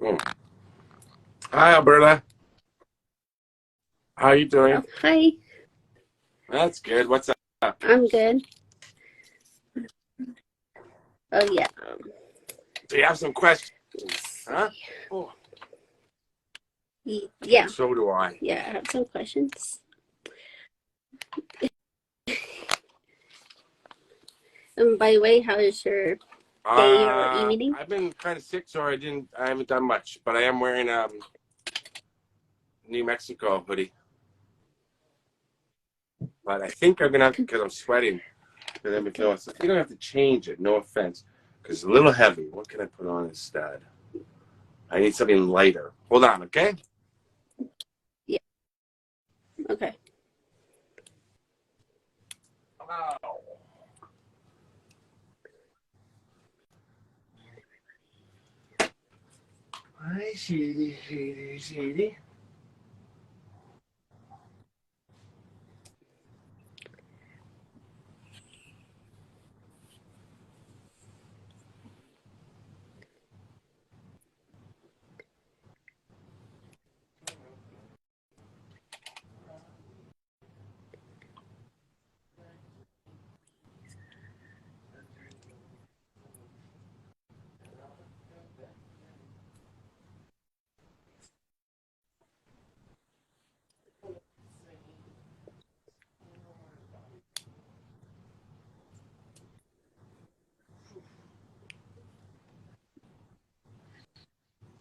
Oh. Hi, Alberta. How you doing? Oh, hi, That's good. What's up? I'm good. Oh, yeah. Do you have some questions? Let's Huh? see. Oh, Yeah, so do I. yeah, I have some questions. By the way, how is your day or evening? I've been kind of sick, so I haven't done much, but I am wearing New Mexico hoodie. But I think I'm gonna have to, because I'm sweating. Because I think I'm gonna have to change it. No offense, because it's a little heavy. What can I put on instead? I need something lighter. Hold on, okay? Yeah, okay. Oh. Hi, Shady.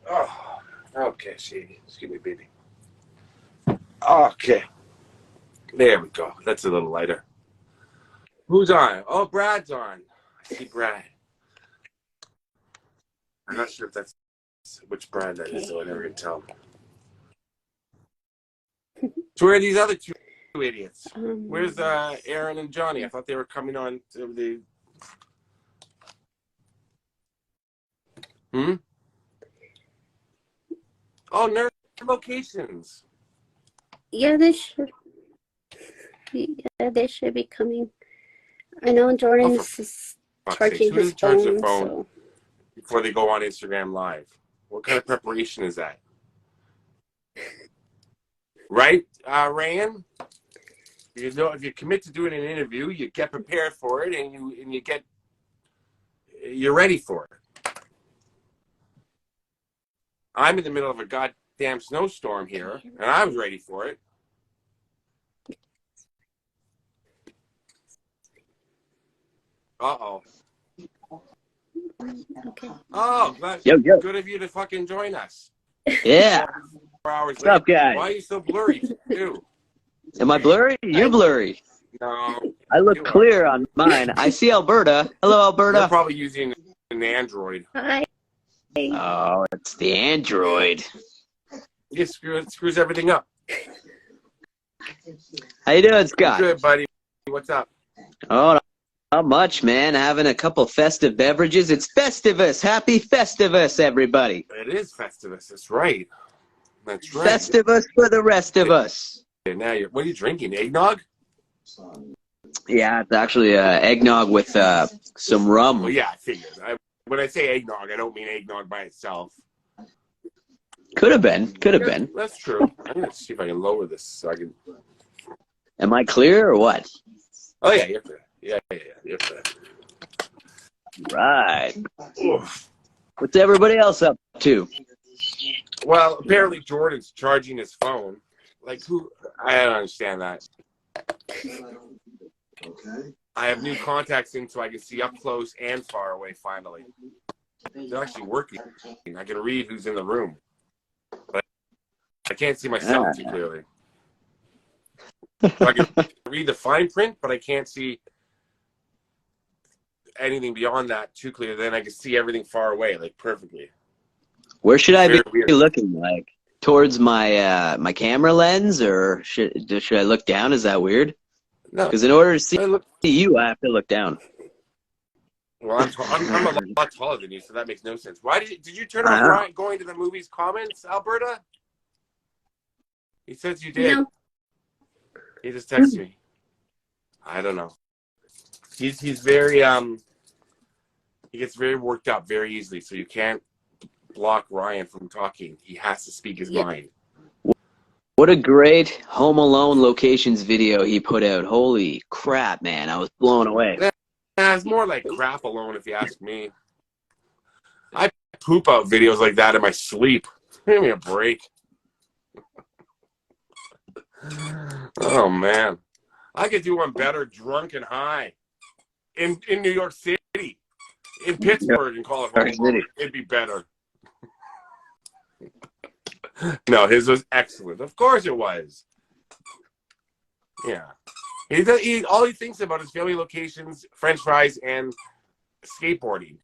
Oh, okay, Shady. Excuse me, baby. Okay, there we go. That's a little lighter. Who's on? Oh, Brad's on. I see Brad. I'm not sure if that's which Brad that is, Okay. so I never can tell. So where are these other two idiots? Where's Aaron and Johnny? I thought they were coming on to the. Hmm. Oh, Nerd Locations. Yeah, they should be coming. I know Oh, Jordan's for is fuck's sakes! charging Who his doesn't charge their phone, phone so before they go on Instagram Live? What kind of preparation is that? Right, Rayan? You know, if you commit to doing an interview, you get prepared for it, and you're ready for it. I'm in the middle of a goddamn snowstorm here, and I was ready for it. Uh-oh. okay. Oh, Yo, yo. good of you to fucking join us. Yeah. 4 hours What's late. up, guys? Why are you so blurry, too? Am I blurry? You're blurry. No, I look you clear are. on mine. I see Alberta. Hello, You're Alberta. probably using an Android. Hi. Oh, it's the Android. It screws everything up. How you doing, I'm Scott? good, buddy. What's up? Oh, not much, man. Having a couple festive beverages. It's Festivus. Happy Festivus, everybody. It is Festivus. That's right. That's right. Festivus for the rest of us. Now what are you drinking? Eggnog? Yeah, it's actually eggnog with some rum. Well, yeah, I figured. When I say eggnog, I don't mean eggnog by itself. Could have been. Could have been. That's true. I'm going to see if I can lower this so I can. Am I clear or what? Oh, yeah, you're clear. Yeah, you're clear. Right. Oof. What's everybody else up to? Well, apparently Jordan's charging his phone. Like, who? I don't understand that. Okay. I have new contacts in so I can see up close and far away, finally. They're actually working. I can read who's in the room. But I can't see myself too clearly. So I can read the fine print, but I can't see anything beyond that too clear. Then I can see everything far away, like perfectly. Where should I be Weird. looking? Like towards my my camera lens, or should I look down? Is that weird? No, Because in order to see look. you, I have to look down. Well, I'm a lot taller than you, so that makes no sense. Why did you turn off Ryan going to the movies comments, Alberta? He says you did. No. He just texted me. I don't know. He's very he gets very worked up very easily, so you can't block Ryan from talking. He has to speak his Yeah. mind. What a great Home Alone locations video he put out. Holy crap, man. I was blown away. Yeah, it's more like crap alone, if you ask me. I poop out videos like that in my sleep. Give me a break. Oh, man. I could do one better drunk and high. In New York City. In Pittsburgh and call it Home Alone. It'd be better. No, his was excellent. Of course it was. Yeah. All he thinks about is family locations, French fries, and skateboarding.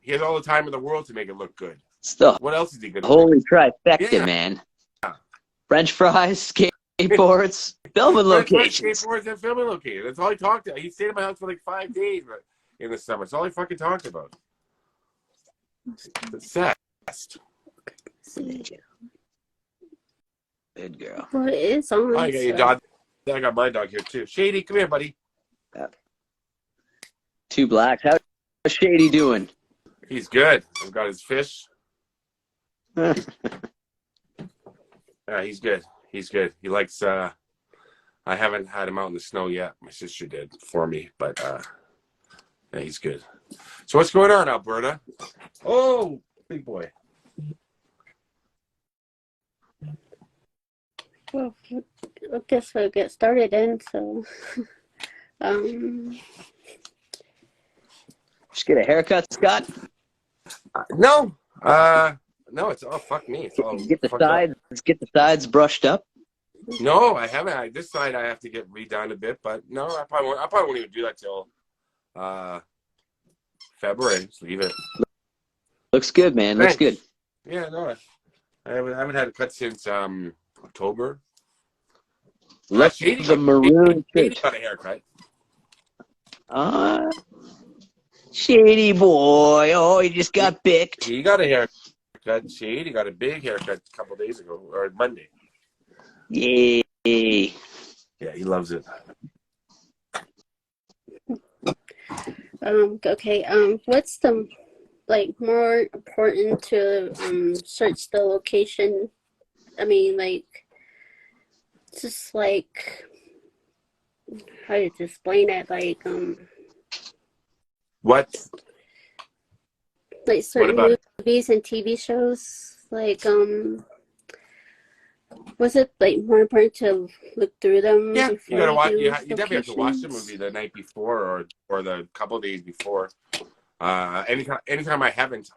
He has all the time in the world to make it look good. Stuff. What else is he going to do? Holy trifecta, Yeah. man. French fries, skateboards, filming locations. Skateboards and filming locations. That's all he talked about. He stayed at my house for like 5 days in the summer. That's all he fucking talked about. Obsessed. Good girl. What is on? Oh, you got your dog. I got my dog here too. Shady, come here, buddy. Two blacks. How's Shady doing? He's good. I've got his fish. Yeah, he's good. He's good. He likes. I haven't had him out in the snow yet. My sister did for me, but yeah, he's good. So what's going on, Alberta? Oh, big boy. Well, I guess we'll get started then. So, Just get a haircut, Scott. No, no, it's all fuck me. It's all Get the fucked up. sides. Get the sides brushed up. No, I haven't. This side I have to get redone a bit, but no, I probably won't even do that till February. Just leave it. Looks good, man. Looks good. Yeah, no, I haven't had a cut since October. Look, the maroon Shady shirt. got a haircut. Shady boy. Oh, he just got picked. He got a haircut. Shady got a big haircut a couple days ago, or Monday. Yay. Yeah, he loves it. Okay. What's the more important to search the location? I mean, just how to explain it? What? Certain movies and TV shows. Was it more important to look through them? Yeah, you gotta watch. You do definitely have to watch the locations? movie the night before or the couple days before. Anytime I haven't,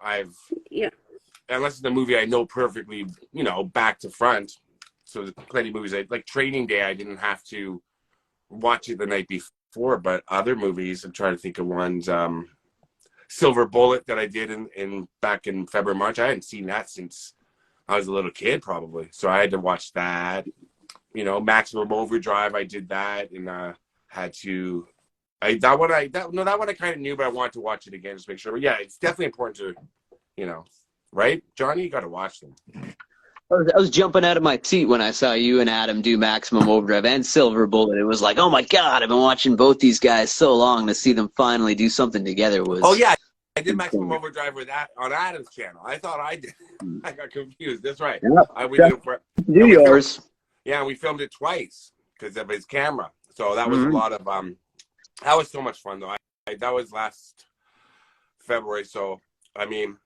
unless it's a movie I know perfectly, back to front. So there's plenty of movies like Training Day. I didn't have to watch it the night before, but other movies, I'm trying to think of ones. Silver Bullet that I did back in February, March. I hadn't seen that since I was a little kid, probably. So I had to watch that. Maximum Overdrive. I did that, and had to. That one I kind of knew, but I wanted to watch it again just to make sure. But yeah, it's definitely important to, right, Johnny? You got to watch them. I was jumping out of my seat when I saw you and Adam do Maximum Overdrive and Silver Bullet. It was like, oh my God, I've been watching both these guys so long. To see them finally do something together was. Oh yeah, I did Maximum Overdrive with that on Adam's channel. I thought I did. I got confused. That's right. Yeah. We did it for. Do yours. Yeah, we filmed it twice because of his camera. So that was a lot of That was so much fun though. That was last February. So I mean,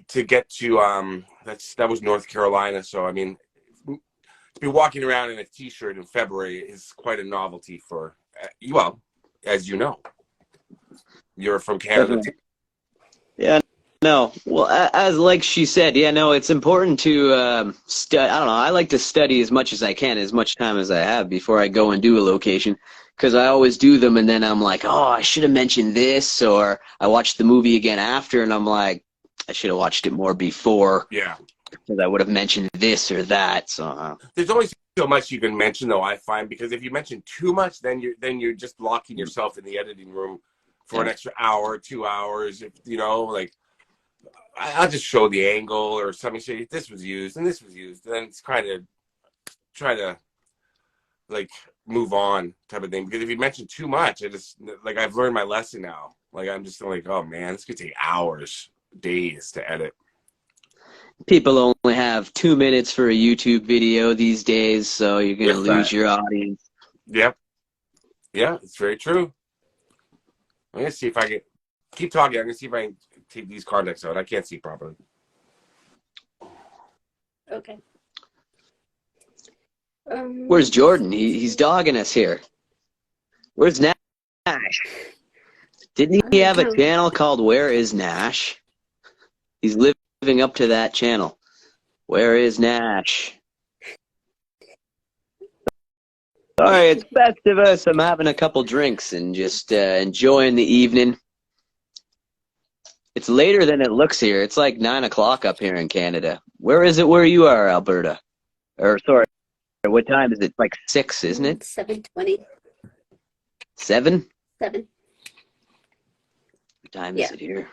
to get to that was North Carolina. So I mean, to be walking around in a t-shirt in February is quite a novelty for as you know, you're from Canada. Yeah. No. Well, as like she said, yeah, no, it's important to study. I don't know. I like to study as much as I can, as much time as I have before I go and do a location. Because I always do them, and then I'm like, oh, I should have mentioned this, or I watched the movie again after, and I'm like, I should have watched it more before. Yeah. Because I would have mentioned this or that. So there's only so much you can mention, though. I find because if you mention too much, then you're just locking yourself in the editing room for an extra hour, 2 hours. I'll just show the angle or something. Say this was used and this was used. Then it's kind of try to move on type of thing. Because if you mention too much, I've learned my lesson now. I'm just like, oh man, this could take hours. days to edit. People only have 2 minutes for a YouTube video these days, so you're going to With lose that. your audience. Yep. Yeah, it's very true. I'm going to see if I can keep talking. I'm going to see if I can take these contacts out. I can't see properly. Okay. Where's Jordan? He's dogging us here. Where's Nash? Didn't he have a channel called Where is Nash? He's living up to that channel. Where is Nash? Sorry, it's best of us. I'm having a couple drinks and just enjoying the evening. It's later than it looks here. It's like 9 o'clock up here in Canada. Where is it where you are, Alberta? Or, sorry, what time is it? Like 6, isn't it? 7:20. 7? 7. What time is it here?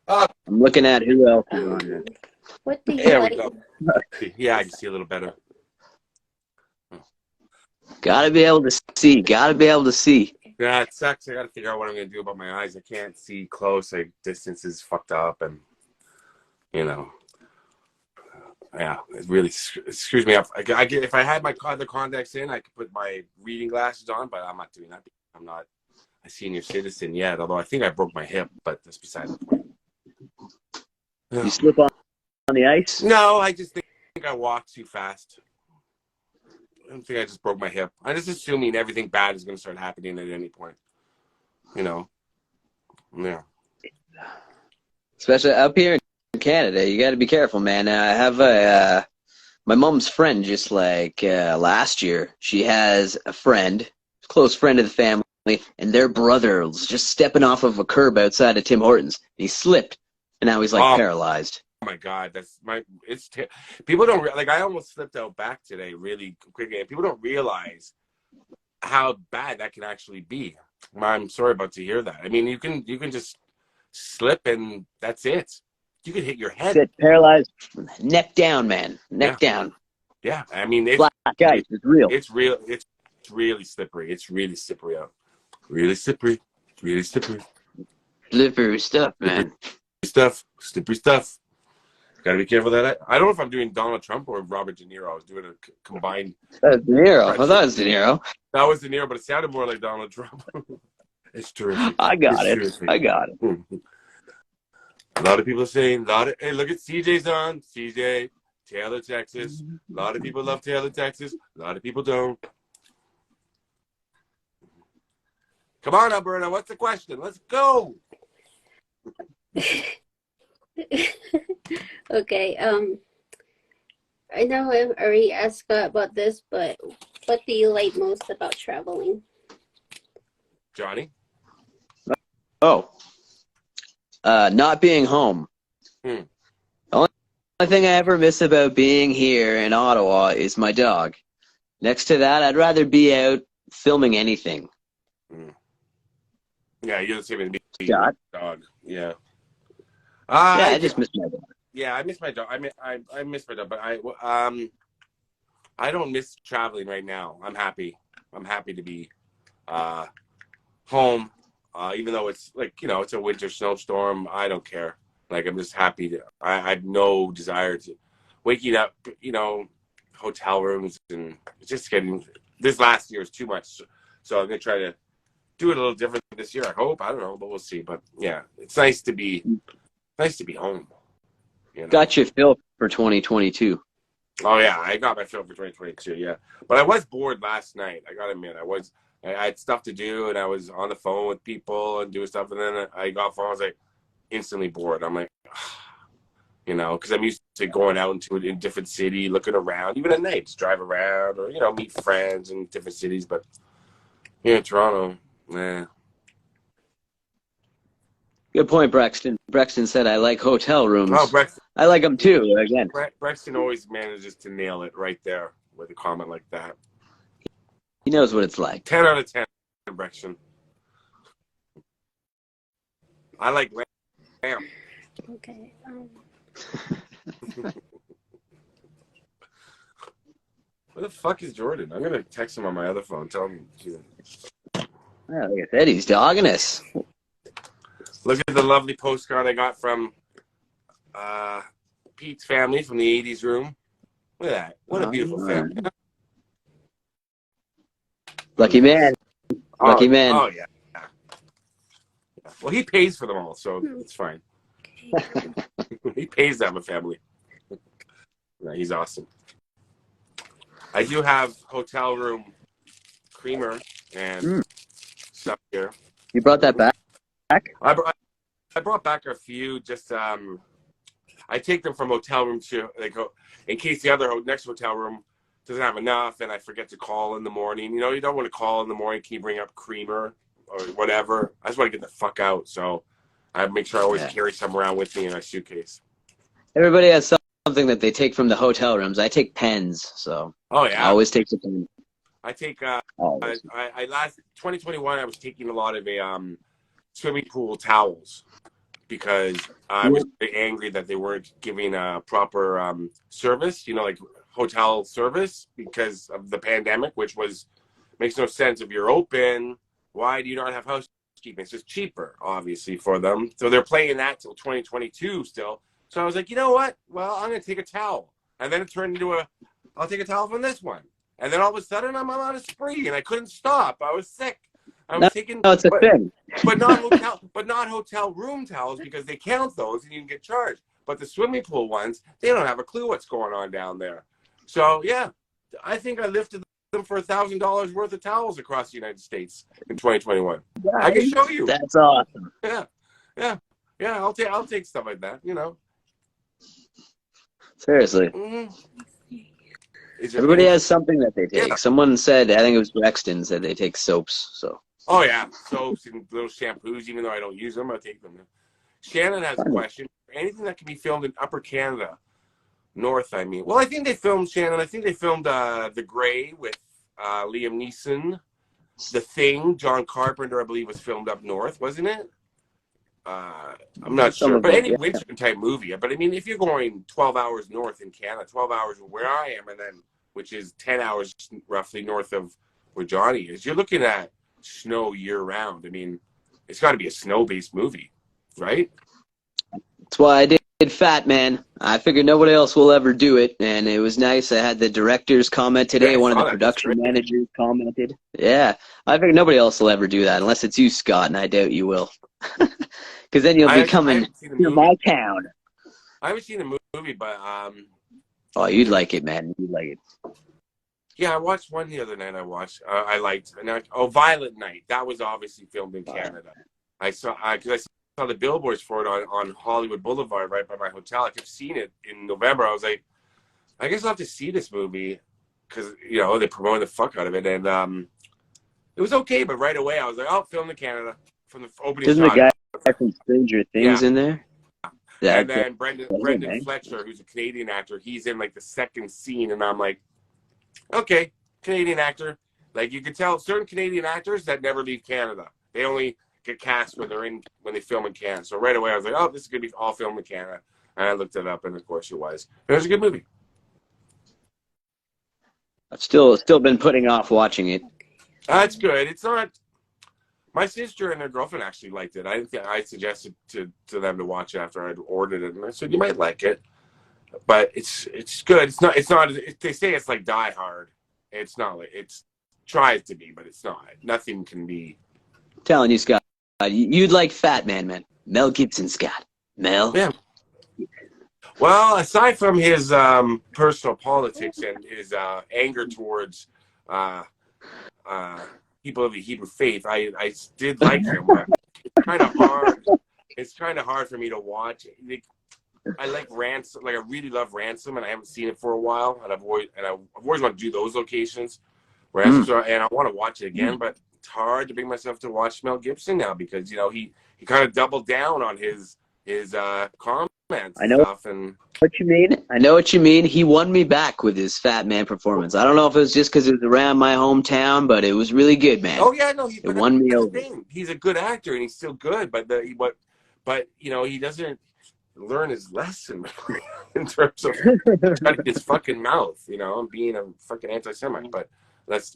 I'm looking at who else is on here. What do you There we like? go. Yeah, I can see a little better. Gotta be able to see. Gotta be able to see. Yeah, it sucks. I got to figure out what I'm going to do about my eyes. I can't see close. Like, distance is fucked up, and yeah, it really screws me up. If I had my the contacts in, I could put my reading glasses on, but I'm not doing that. I'm not a senior citizen yet. Although I think I broke my hip, but that's beside the point. You slip on the ice? No, I just think I walked too fast. I don't think I just broke my hip. I'm just assuming everything bad is going to start happening at any point. Yeah. Especially up here in Canada, you got to be careful, man. I have my mom's friend just like last year. She has a friend, close friend of the family, and their brother was just stepping off of a curb outside of Tim Hortons. He slipped, and now he's like paralyzed. Oh my God, people don't like. I almost slipped out back today really quickly, and people don't realize how bad that can actually be. I'm sorry about to hear that. I mean, you can just slip and that's it. You could hit your head. Get paralyzed, neck down, man, neck down. Yeah, I mean, it's black ice. It's real. It's real. It's really slippery. It's really slippery out. Really slippery. Really slippery. Slippery stuff, man. Slippery stuff. Gotta be careful that I don't know if I'm doing Donald Trump or Robert De Niro. I was doing a combined. That was De Niro. I thought it was De Niro. That was De Niro, but it sounded more like Donald Trump. It's terrific. I got it. Terrific. I got it. A lot of people are saying, hey, look at CJ's on. CJ, Taylor, Texas. A lot of people love Taylor, Texas. A lot of people don't. Come on, Alberta. What's the question? Let's go. Okay. I know I've already asked Scott about this, but what do you like most about traveling? Johnny? Oh. Not being home. The only thing I ever miss about being here in Ottawa is my dog. Next to that, I'd rather be out filming anything. Yeah, you're the same as me. Scott? Dog. Yeah. I just miss my dog. Yeah, I miss my dog. I miss my dog, but I don't miss traveling right now. I'm happy. I'm happy to be home, even though it's like it's a winter snowstorm. I don't care. Like I'm just happy to. I have no desire to waking up. Hotel rooms and just getting. This last year is too much, so I'm gonna try to do it a little different this year. I hope. I don't know, but we'll see. But yeah, it's nice to be home. Got your fill for 2022. Oh yeah, I got my fill for 2022. Yeah, but I was bored last night. I gotta admit, I had stuff to do, and I was on the phone with people and doing stuff, and then I got phone. I was like instantly bored. I'm like, because I'm used to going out into a different city, looking around, even at night, just drive around or meet friends in different cities. But here in Toronto, nah. Good point, Brexton. Brexton said, I like hotel rooms. Oh, Brexton. I like them too, again. Brexton always manages to nail it right there with a comment like that. He knows what it's like. 10 out of 10, Brexton. I like lamb. Okay. Where the fuck is Jordan? I'm gonna text him on my other phone. Tell him. Yeah, like I said, he's dogging us. Look at the lovely postcard I got from Pete's family from the 80s room. Look at that. What a beautiful family. Lucky man. Lucky man. Oh, yeah. Well, he pays for them all, so it's fine. He pays them a family. Yeah, he's awesome. I do have hotel room creamer and stuff here. You brought that back? I brought back a few. Just I take them from hotel room to in case the other next hotel room doesn't have enough, and I forget to call in the morning. You know, you don't want to call in the morning. Can you bring up creamer or whatever? I just want to get the fuck out, so I make sure I always carry some around with me in a suitcase. Everybody has something that they take from the hotel rooms. I take pens, so I always take the pen. I take I last 2021 I was taking a lot of swimming pool towels because I was very angry that they weren't giving a proper service, you know, like hotel service because of the pandemic, which makes no sense. If you're open, why do you not have housekeeping? It's just cheaper, obviously, for them. So they're playing that till 2022 still. So I was like, you know what? Well, I'm going to take a towel. And then it turned into I'll take a towel from this one. And then all of a sudden I'm on a spree and I couldn't stop. I was sick. I was taking, it's a thing. but not hotel room towels because they count those and you can get charged. But the swimming pool ones, they don't have a clue what's going on down there. So yeah, I think I lifted them for $1,000 worth of towels across the United States in 2021. Right. I can show you. That's awesome. Yeah. I'll take stuff like that. You know. Seriously. Everybody has something that they take. Yeah. Someone said, I think it was Rexton, said they take soaps. So. Oh yeah, soaps and little shampoos. Even though I don't use them, I take them. Shannon has a question. Anything that can be filmed in Upper Canada, North, I mean. Well, I think they filmed Shannon. I think they filmed The Grey with Liam Neeson. The Thing, John Carpenter, I believe, was filmed up north, wasn't it? I'm not sure, but any winter type movie. But I mean, if you're going 12 hours north in Canada, 12 hours where I am, and then which is 10 hours roughly north of where Johnny is, you're looking at snow year round. I mean, it's got to be a snow-based movie, right? That's why I did Fat Man. I figured nobody else will ever do it, and it was nice. I had the director's comment today. One of the production managers commented. Yeah, I figured nobody else will ever do that unless it's you, Scott, and I doubt you will. Because then you'll be coming to my town. I haven't seen the movie, but oh, you'd like it, man. You'd like it. Yeah, I watched one the other night. I liked. Violent Night. That was obviously filmed in Canada. I saw the billboards for it on Hollywood Boulevard, right by my hotel. I kept seeing it in November. I was like, I guess I'll have to see this movie because you know they promoted the fuck out of it, and it was okay. But right away, I was like, oh, filmed in Canada from the opening. Isn't the guy from Stranger Things in there? Yeah, and then Brendan Fletcher, who's a Canadian actor, he's in like the second scene, and I'm like, okay, Canadian actor. Like you can tell certain Canadian actors that never leave Canada. They only get cast when they film in Canada. So right away I was like, oh, this is gonna be all filmed in Canada. And I looked it up, and of course it was. It was a good movie. I've still been putting off watching it. It's good. It's not. My sister and her girlfriend actually liked it. I suggested to them to watch it after I'd ordered it, and I said you might like it, but it's good. It's not. They say it's like Die Hard. It's not like it tries to be, but it's not. Nothing can be. I'm telling you, Scott, you'd like Fat Man. Mel Gibson, Scott. Mel. Yeah. Well, aside from his personal politics and his anger towards people of the Hebrew faith, I did like him, but it's kind of hard. It's kind of hard for me to watch. I like Ransom, like I really love Ransom, and I haven't seen it for a while, and I've always wanted to do those locations, and I want to watch it again, but it's hard to bring myself to watch Mel Gibson now because you know he kind of doubled down on his comments. I know stuff and what you mean. I know what you mean. He won me back with his Fat Man performance. I don't know if it was just because it was around my hometown, but it was really good, man. Oh yeah, no, it won me over. He's a good actor and he's still good, but but you know, he doesn't learn his lesson in terms of shutting his fucking mouth, you know, and being a fucking anti-Semite. But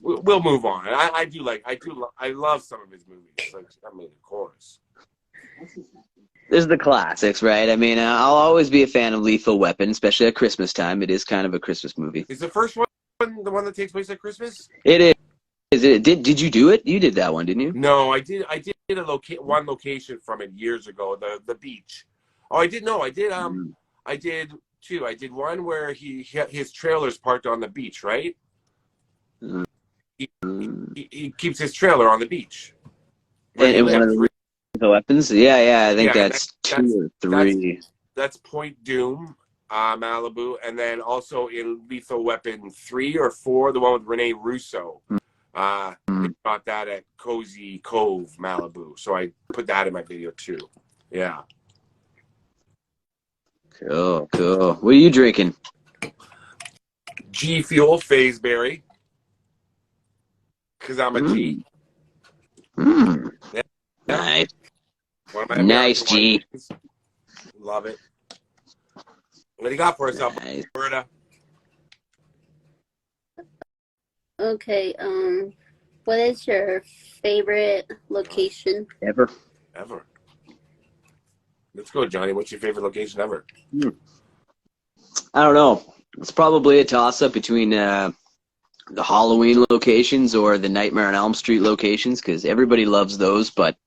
we'll move on. And I love some of his movies. Like, I mean, of course. There's the classics, right? I mean, I'll always be a fan of Lethal Weapon, especially at Christmas time. It is kind of a Christmas movie. Is the first one the one that takes place at Christmas? It is. Did you do it? You did that one, didn't you? No, I did one location from it years ago, the beach. Oh, I did I did two. I did one where his trailer's parked on the beach, right? Mm. He keeps his trailer on the beach. And one of the weapons? Yeah, I think that's 2 or 3. That's Point Doom, Malibu, and then also in Lethal Weapon 3 or 4, the one with Rene Russo. They shot that at Cozy Cove, Malibu. So I put that in my video too. Yeah. Cool. What are you drinking? G Fuel Fazeberry. Because I'm a G. Yeah. Nice. One of my nice, G. Love it. What do you got for us, Nice. Alberta? Okay, what is your favorite location? Ever. Let's go, Johnny. What's your favorite location ever? I don't know. It's probably a toss-up between the Halloween locations or the Nightmare on Elm Street locations, because everybody loves those. But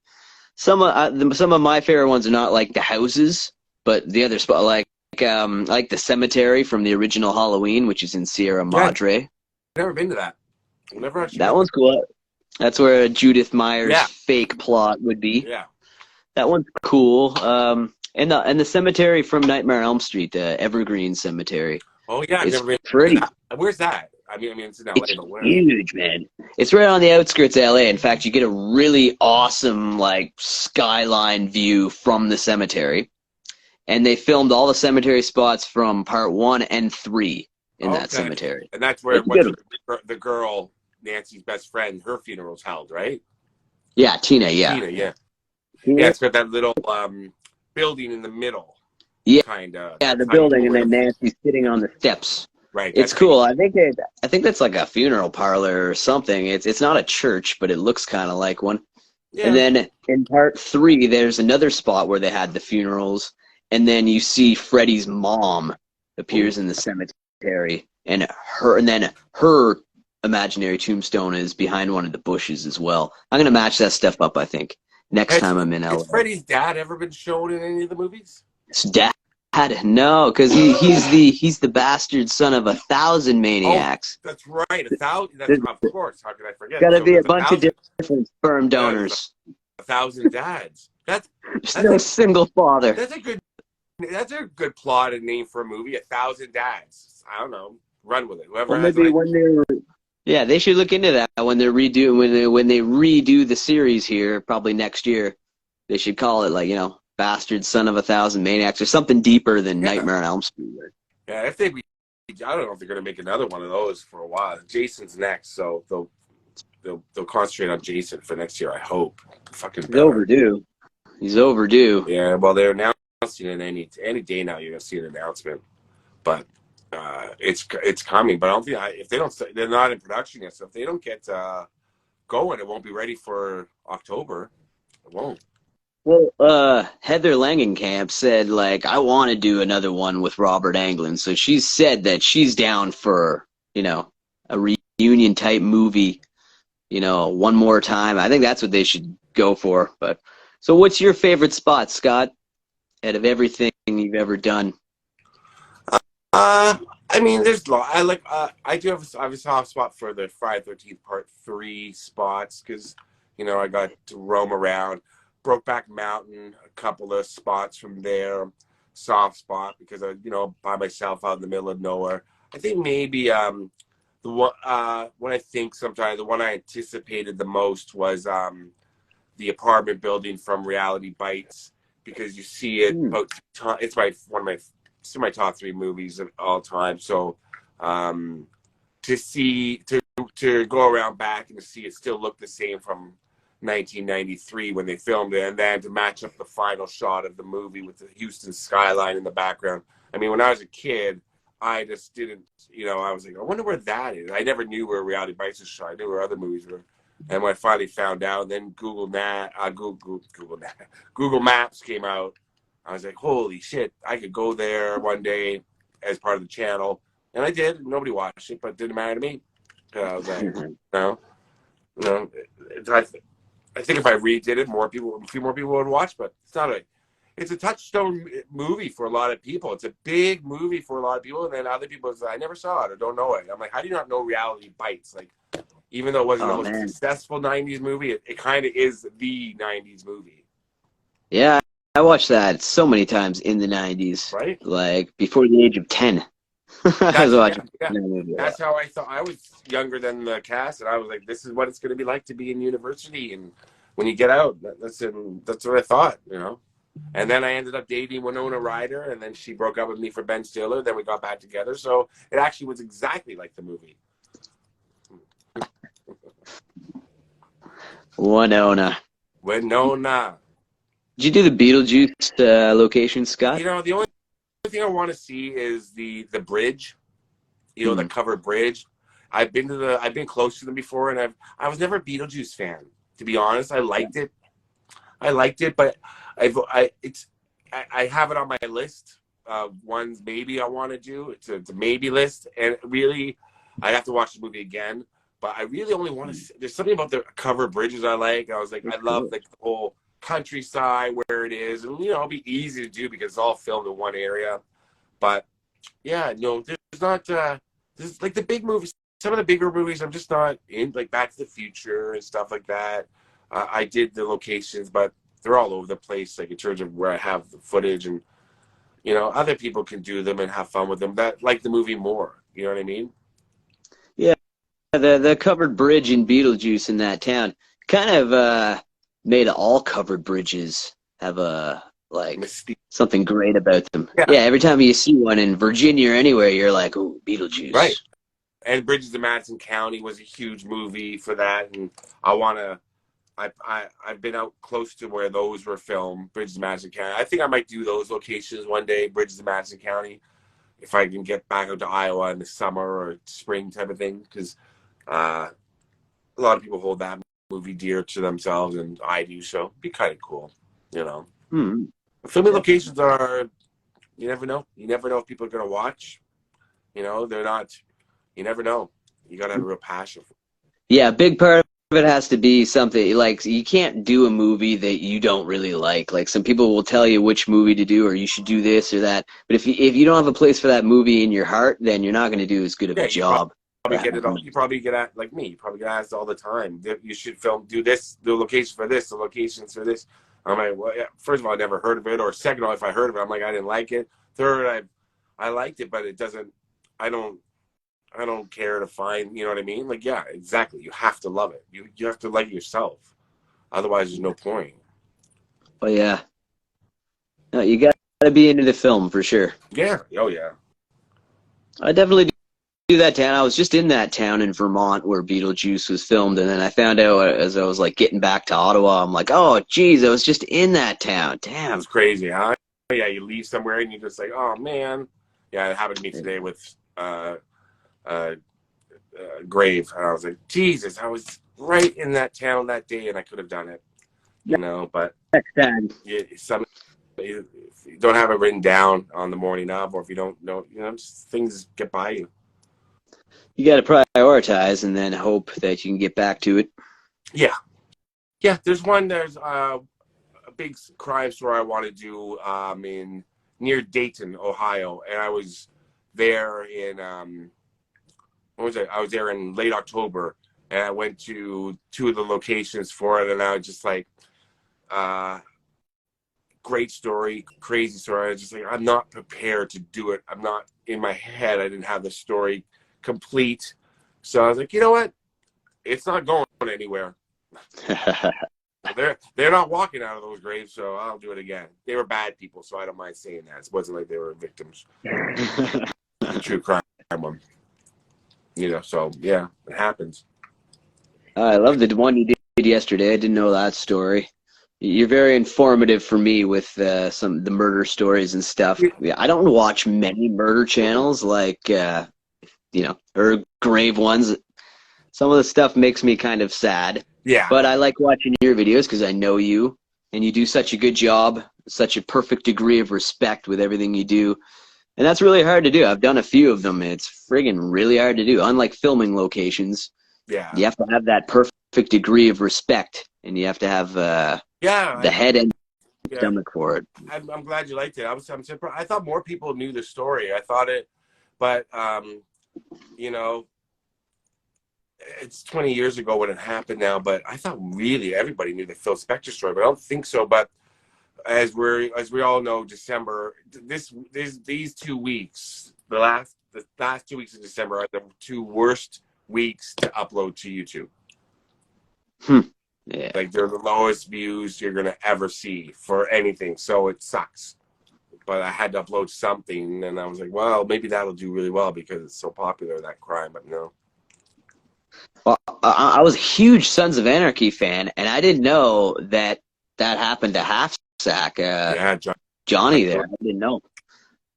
some of my favorite ones are not like the houses, but the other spot, like the cemetery from the original Halloween, which is in Sierra Madre. I've never been to that. Never actually. That one's cool. That's where Judith Meyer's fake plot would be. Yeah. That one's cool. And the cemetery from Nightmare on Elm Street, the Evergreen Cemetery. Oh yeah, I've it's never been. pretty. Where's that? I mean, it's in LA, It's but where? huge, man. It's right on the outskirts of LA. In fact, you get a really awesome like skyline view from the cemetery. And they filmed all the cemetery spots from part 1 and 3 in that cemetery. And that's where the girl, Nancy's best friend, her funeral's held, right? Yeah, Tina, yeah. Tina, yeah. Yeah, it's got that little building in the middle. Yeah, kinda. Yeah, the building, and then Nancy's sitting on the steps. Right. It's cool. I think that's like a funeral parlor or something. It's not a church, but it looks kind of like one. Yeah. And then in part 3, there's another spot where they had the funerals, and then you see Freddy's mom appears in the cemetery, and her imaginary tombstone is behind one of the bushes as well. I'm gonna match that stuff up, I think, next time I'm in LA. Has Freddy's dad ever been shown in any of the movies? His dad? No, because he's the bastard son of 1,000 maniacs. Oh, that's right, 1,000. That's of course. How could I forget? Got to be a bunch of different sperm donors. 1,000 dads. That's no single father. That's a good plot and name for a movie. 1,000 dads. I don't know. Run with it. Whoever. Well, maybe when they should look into that when they redo the series here, probably next year. They should call it bastard son of 1,000 maniacs or something deeper than Nightmare on Elm Street. Yeah, I think I don't know if they're gonna make another one of those for a while. Jason's next, so they'll concentrate on Jason for next year. I hope. Fucking. He's overdue. He's overdue. Yeah, well, they're announcing it any day now. You're gonna see an announcement, but it's coming. But I don't think they're not in production yet. So if they don't get going, it won't be ready for October. It won't. Well, Heather Langenkamp said, I want to do another one with Robert Englund. So she's said that she's down for, a reunion-type movie, one more time. I think that's what they should go for. But so what's your favorite spot, Scott, out of everything you've ever done? I mean, there's I do have a soft spot for the Friday 13th Part 3 spots because, I got to roam around. Brokeback Mountain, a couple of spots from there, soft spot because I, by myself out in the middle of nowhere. I think maybe the one when I think sometimes the one I anticipated the most was the apartment building from Reality Bites because you see it. It's my top 3 movies of all time. So to go around back and to see it still look the same from 1993 when they filmed it, and then to match up the final shot of the movie with the Houston skyline in the background. I mean, when I was a kid, I just didn't, I was like, I wonder where that is. I never knew where Reality Bites was shot. I knew where other movies were. And when I finally found out, then Google Maps came out. I was like, holy shit, I could go there one day as part of the channel. And I did. Nobody watched it, but it didn't matter to me. I was like, no. I think if I redid it, a few more people would watch, but it's a touchstone movie for a lot of people. It's a big movie for a lot of people. And then other people say, I never saw it or don't know it. I'm like, how do you not know Reality Bites? Like, even though it wasn't the most successful 90s movie, it kind of is the 90s movie. Yeah, I watched that so many times in the 90s. Right? Like, before the age of 10. I was watching that movie. That's how I thought. I was younger than the cast, and I was like, this is what it's going to be like to be in university. And when you get out, that's what I thought, And then I ended up dating Winona Ryder, and then she broke up with me for Ben Stiller. Then we got back together. So it actually was exactly like the movie. Winona. Did you do the Beetlejuice location, Scott? The only thing I want to see is the bridge, the covered bridge. I've been close to them before, and I was never a Beetlejuice fan, to be honest. I liked it, but I have it on my list of ones maybe I want to do. It's a maybe list, and really, I have to watch the movie again. But I really only want to. There's something about the covered bridges I like. I was like, I love like the whole countryside where it is, and it'll be easy to do because it's all filmed in one area. But yeah, there's not. There's like the big movies. Some of the bigger movies, I'm just not in, like Back to the Future and stuff like that. I did the locations, but they're all over the place. Like in terms of where I have the footage, and other people can do them and have fun with them. That like the movie more. You know what I mean? Yeah. The covered bridge in Beetlejuice in that town kind of made all covered bridges have a Mystique. Something great about them. Yeah, every time you see one in Virginia or anywhere, you're like, oh, Beetlejuice. Right. And Bridges of Madison County was a huge movie for that, and I've been out close to where those were filmed, Bridges of Madison County. I think I might do those locations one day, Bridges of Madison County, if I can get back out to Iowa in the summer or spring type of thing, because a lot of people hold that movie dear to themselves, and I do, so it'd be kind of cool, Mm-hmm. Filming locations are, you never know. You never know if people are going to watch. They're not, you never know. You got to have a real passion for it. Yeah, a big part of it has to be something, like, you can't do a movie that you don't really like. Like, some people will tell you which movie to do, or you should do this or that. But if you don't have a place for that movie in your heart, then you're not going to do as good of a job. You probably get at, like me, you probably get asked all the time, you should do this, the location for this, the locations for this. I'm like, well, yeah, first of all, I never heard of it, or second of all, if I heard of it, I'm like, I didn't like it. Third, I liked it, but it doesn't, I don't care to find, you know what I mean? Like, yeah, exactly. You have to love it. You have to like it yourself. Otherwise, there's no point. Oh, yeah. No, you got to be into the film for sure. Yeah. Oh, yeah. I definitely do that town. I was just in that town in Vermont where Beetlejuice was filmed, and then I found out as I was like getting back to Ottawa, I'm like, oh geez, I was just in that town. Damn. It's crazy, huh? Yeah, you leave somewhere and you're just like, oh man. Yeah, it happened to me today with Grave, and I was like, Jesus, I was right in that town that day, and I could have done it. But next time. If you don't have it written down on the morning of, or if you don't know, just things get by you. You got to prioritize and then hope that you can get back to it. Yeah. There's a big crime story I want to do near Dayton, Ohio, and I was there in I was there in late October, and I went to two of the locations for it, and I was just like, great story, crazy story. I was just like, I'm not prepared to do it. I'm not in my head. I didn't have the story complete. So I was like, you know what? It's not going anywhere. They're not walking out of those graves, so I'll do it again. They were bad people, so I don't mind saying that. It wasn't like they were victims. The true crime one. So yeah, it happens. I love the one you did yesterday. I didn't know that story. You're very informative for me with some of the murder stories and stuff. Yeah, I don't watch many murder channels like or grave ones. Some of the stuff makes me kind of sad. Yeah. But I like watching your videos because I know you, and you do such a good job, such a perfect degree of respect with everything you do. And that's really hard to do. I've done a few of them, and it's friggin' really hard to do. Unlike filming locations, Yeah. you have to have that perfect degree of respect, and you have to have the head and stomach for it. I'm glad you liked it. I'm surprised. I thought more people knew the story. I thought it, but you know, it's 20 years ago when it happened now. But I thought really everybody knew the Phil Spector story. But I don't think so. But as we all know, December, these 2 weeks, the last 2 weeks of December are the 2 worst weeks to upload to YouTube. Yeah. Like they're the lowest views you're gonna ever see for anything, so it sucks. But I had to upload something, and I was like, well, maybe that'll do really well because it's so popular, that crime. But no. Well, I was a huge Sons of Anarchy fan, and I didn't know that happened to Half Sack. Yeah, Johnny there. I didn't know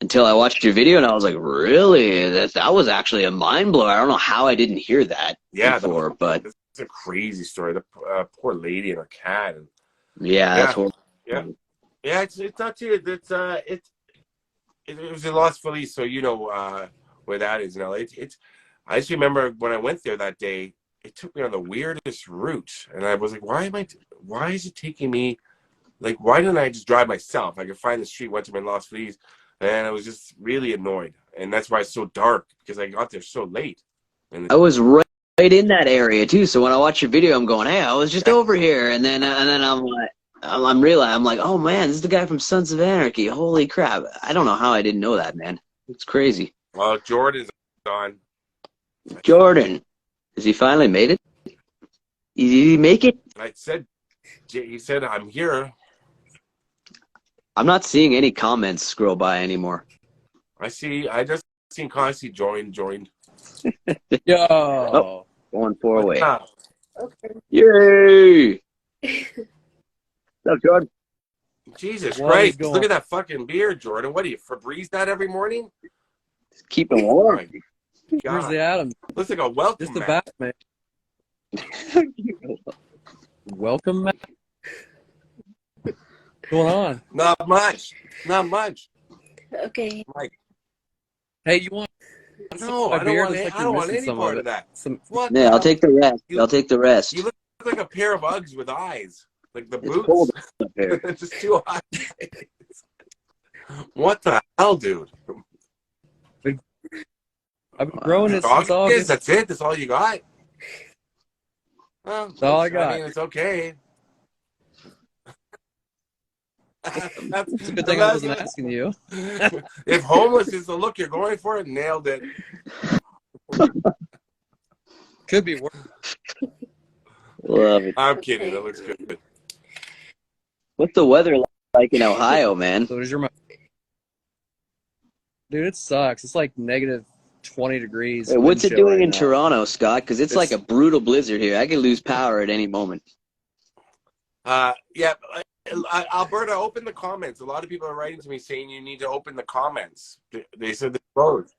until I watched your video, and I was like, really? That was actually a mind blower. I don't know how I didn't hear that before, but it's a crazy story. The poor lady and her cat. And, that's horrible. Yeah. It's not too. It was in Los Feliz, so you know where that is now. I just remember when I went there that day, it took me on the weirdest route, and I was like, why is it taking me? Like, why didn't I just drive myself? I could find the street, went to my Los Feliz, and I was just really annoyed. And that's why it's so dark, because I got there so late. And I was right in that area too. So when I watch your video, I'm going, hey, I was just over here. And then I'm like, I'm realizing, I'm like, oh man, this is the guy from Sons of Anarchy. Holy crap. I don't know how I didn't know that, man. It's crazy. Well, Jordan's on. Jordan, has he finally made it? Did he make it? He said, I'm here. I'm not seeing any comments scroll by anymore. I just seen Constantly joined. Yo. Oh, going 4 away. Okay. Yay! What's up, Jordan? Jesus What Christ. is Look at that fucking beard, Jordan. What do you Febreze that every morning? Just keep it warm. Where's the Adam? Looks like a welcome Just the mat. Batman. Welcome, Matt. What's going on? Not much. Okay. Like, Hey, you want no, I don't want any part of that. What? Yeah, I'll take the rest. I'll take the rest. You look like a pair of Uggs with eyes. Like the It's boots. cold up there. It's just too hot. What the hell, dude? I've been growing it since August? August. That's it? That's all you got? Well, That's all I got. I mean, it's okay. It's a good thing I wasn't asking you. If homeless is the look you're going for, nailed it. Could be worse. Love it. I'm kidding. It looks good. What's the weather like in Ohio, man? So does your dude? It sucks. It's like negative 20 degrees. Hey, what's wind it chill doing right in now. Toronto, Scott? Because it's like a brutal blizzard here. I could lose power at any moment. Yeah. Alberta, open the comments. A lot of people are writing to me saying you need to open the comments. They said they're closed.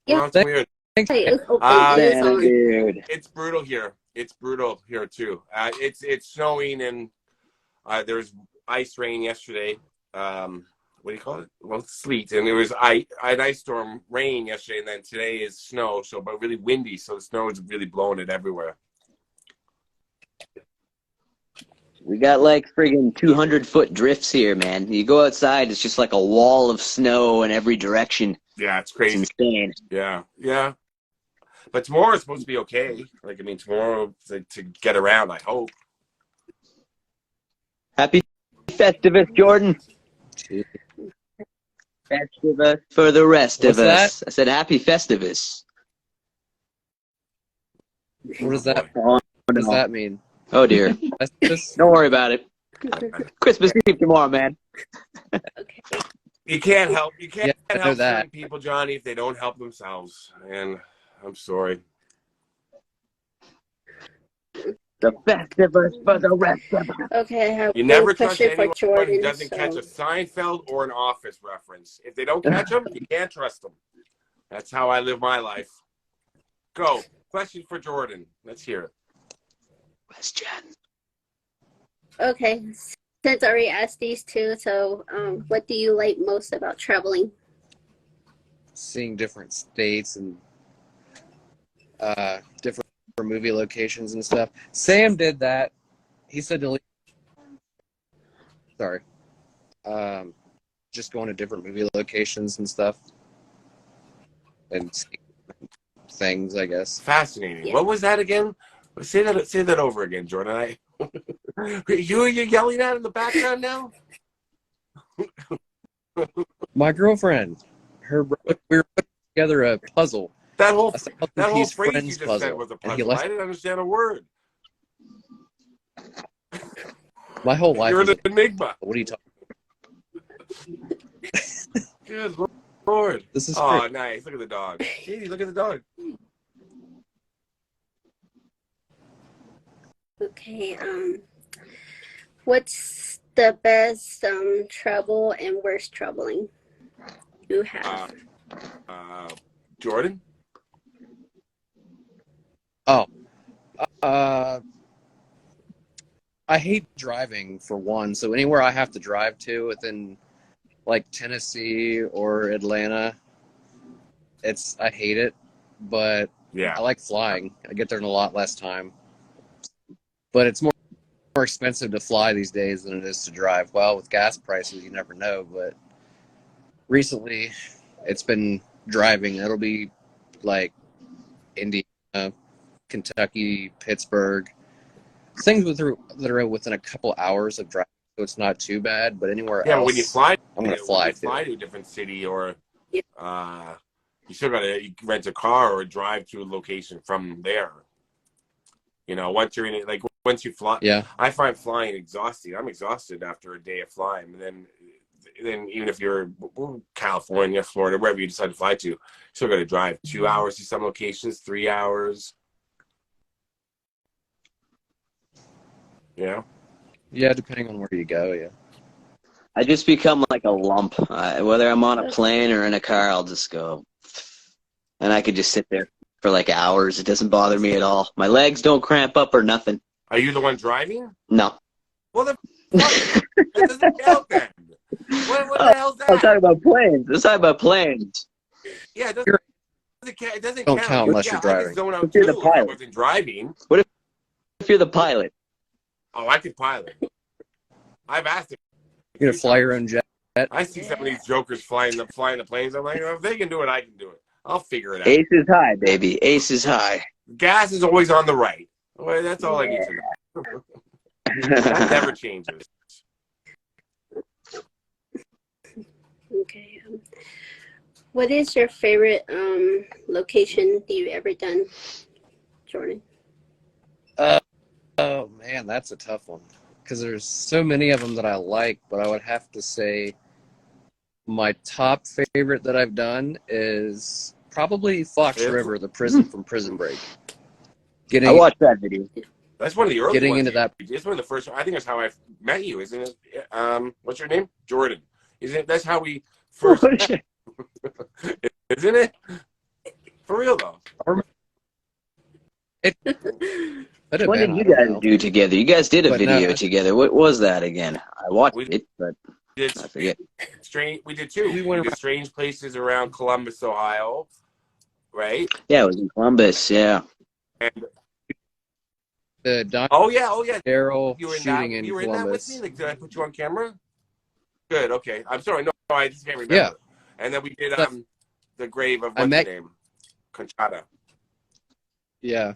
Yeah. Well, it's weird. Hey, it's open. It is on. Dude. It's brutal here. It's brutal here too. It's snowing and there's ice rain yesterday. What do you call it? Well, sleet, and it was an ice storm rain yesterday, and then today is snow. So, but really windy, so the snow is really blowing it everywhere. We got like friggin' 200-foot drifts here, man. You go outside, it's just like a wall of snow in every direction. Yeah, it's It's crazy. insane. Yeah. But tomorrow is supposed to be okay. Like, I mean, tomorrow to get around, I hope. Happy Festivus, Jordan. Festivus for the rest What's of us. that? I said happy Festivus. What does that? Oh, What does no. that mean? Oh dear. That's just Don't worry about it. Christmas Eve tomorrow, man. Okay. You can't help. You can't Yeah, I know help that. certain people, Johnny, if they don't help themselves. And I'm sorry. The best of us for the rest of us. Okay, I have You one never trust question for anyone Jordan. who doesn't catch a Seinfeld or an Office reference. If they don't catch them, you can't trust them. That's how I live my life. Go. Question for Jordan. Let's hear it. Question. Okay, since I already asked these two, so what do you like most about traveling? Seeing different states and different movie locations and stuff. Sam did that. He said to leave. Sorry. Just going to different movie locations and stuff. And seeing things, I guess. Fascinating. Yeah. What was that again? Say that over again, Jordan. You're yelling at in the background now? My girlfriend, we were putting together a puzzle. That whole A phrase you Friends just said was a puzzle. I didn't understand a word. My whole life You're is an enigma. what are you talking Good Lord. This is oh, great. nice. Look at the dog. Katie, look at the dog. Okay, what's the best travel and worst traveling you have? Jordan? Oh. I hate driving for one, so anywhere I have to drive to within like Tennessee or Atlanta, I hate it, but Yeah. I like flying. I get there in a lot less time. But it's more expensive to fly these days than it is to drive. Well, with gas prices, you never know, but recently it's been driving. It'll be like Indiana, Kentucky, Pittsburgh, things that are within a couple hours of driving, so it's not too bad. But anywhere Yeah, else, but when you fly, I'm gonna fly to a different city, or you still gotta rent a car or drive to a location from there. You know, once you're in it, like once you fly, Yeah. I find flying exhausting. I'm exhausted after a day of flying, and then even if you're California, Florida, wherever you decide to fly to, you still got to drive 2 hours to some locations, 3 hours. Yeah. Yeah, depending on where you go, yeah. I just become like a lump. Whether I'm on a plane or in a car, I'll just go. And I could just sit there for like hours. It doesn't bother me at all. My legs don't cramp up or nothing. Are you the one driving? No. Well, that doesn't count then. What the hell's that? I'm talking about planes. I'm talking about planes. Yeah, it doesn't Don't count. count unless you're I driving. could zone out If you're too the if I pilot. wasn't driving. If you're the pilot. Oh, I could pilot. I've asked him. You're gonna fly your own jet. I see some of these jokers flying the planes. I'm like, oh, if they can do it, I can do it. I'll figure it out. Ace is high, baby. Ace is high. Gas is always on the right. Well, that's all I need to know. That never changes. Okay. What is your favorite location you've ever done, Jordan? Oh man, that's a tough one. Because there's so many of them that I like, but I would have to say my top favorite that I've done is probably Fox River, the prison from Prison Break. I watched that video. That's one of the early Getting ones. into that. It's one of the first. I think that's how I met you, isn't it? What's your name? Jordan. Isn't it? That's how we first met. Isn't it? For real though. What did you guys do together? You guys did a video together. What was that again? I watched it, but I forget. We did two. We did strange places around Columbus, Ohio, right? Yeah, it was in Columbus. Yeah. And the oh yeah, Daryl you were in shooting that. in You were Columbus. in that with me. Like, did I put you on camera? Good. Okay. I'm sorry. No, I just can't remember. Yeah. And then we did the grave of what's her name, Conchata. Yeah.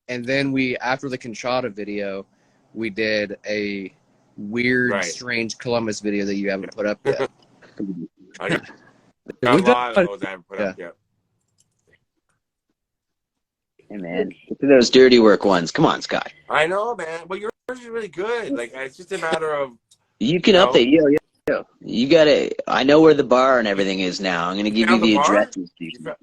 And then after the Conchata video, we did a weird, strange Columbus video that you haven't put up yet. I got a lot of those I haven't put up yet. Hey man, get to those dirty work ones. Come on, Scott. I know, man. But yours is really good. Like, it's just a matter of you can update. You gotta. I know where the bar and everything is now. I'm gonna give you found the the bar? addresses.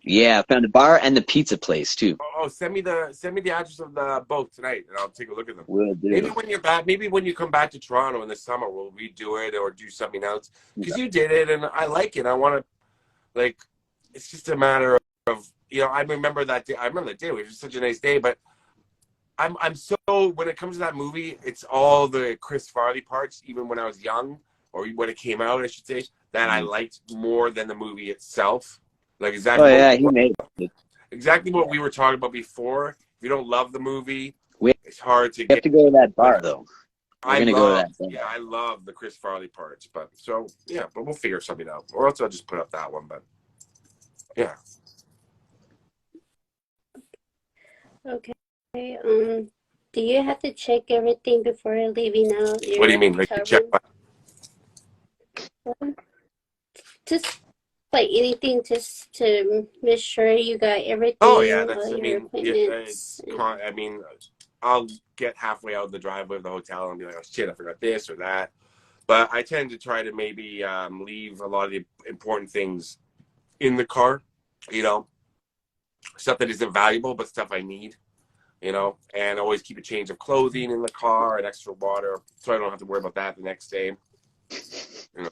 Yeah, I found the bar and the pizza place too. Oh, send me the address of the both tonight, and I'll take a look at them. Will do. Maybe when you're back, maybe when you come back to Toronto in the summer, we'll redo it or do something else. Because you did it, and I like it. I want to, like, it's just a matter of, you know, I remember that day. I remember that day. It was just such a nice day. But I'm so, when it comes to that movie, it's all the Chris Farley parts, even when I was young, or when it came out, I should say, that I liked more than the movie itself. Like exactly. Oh yeah, he made it. Exactly what we were talking about before. If you don't love the movie, We it's hard to have get. to go to that bar though. We're gonna go to that bar. Yeah, I love the Chris Farley parts, but so yeah, but we'll figure something out, or else I'll just put up that one. But yeah. Okay. Do you have to check everything before leaving out your What do you mean? Like check? Just like anything, just to make sure you got everything. Oh yeah, that's. all I your mean, appointments. I mean, I'll get halfway out of the driveway of the hotel and be like, "Oh shit, I forgot this or that." But I tend to try to maybe leave a lot of the important things in the car. You know, stuff that isn't valuable, but stuff I need. You know, and always keep a change of clothing in the car and extra water, so I don't have to worry about that the next day. You know.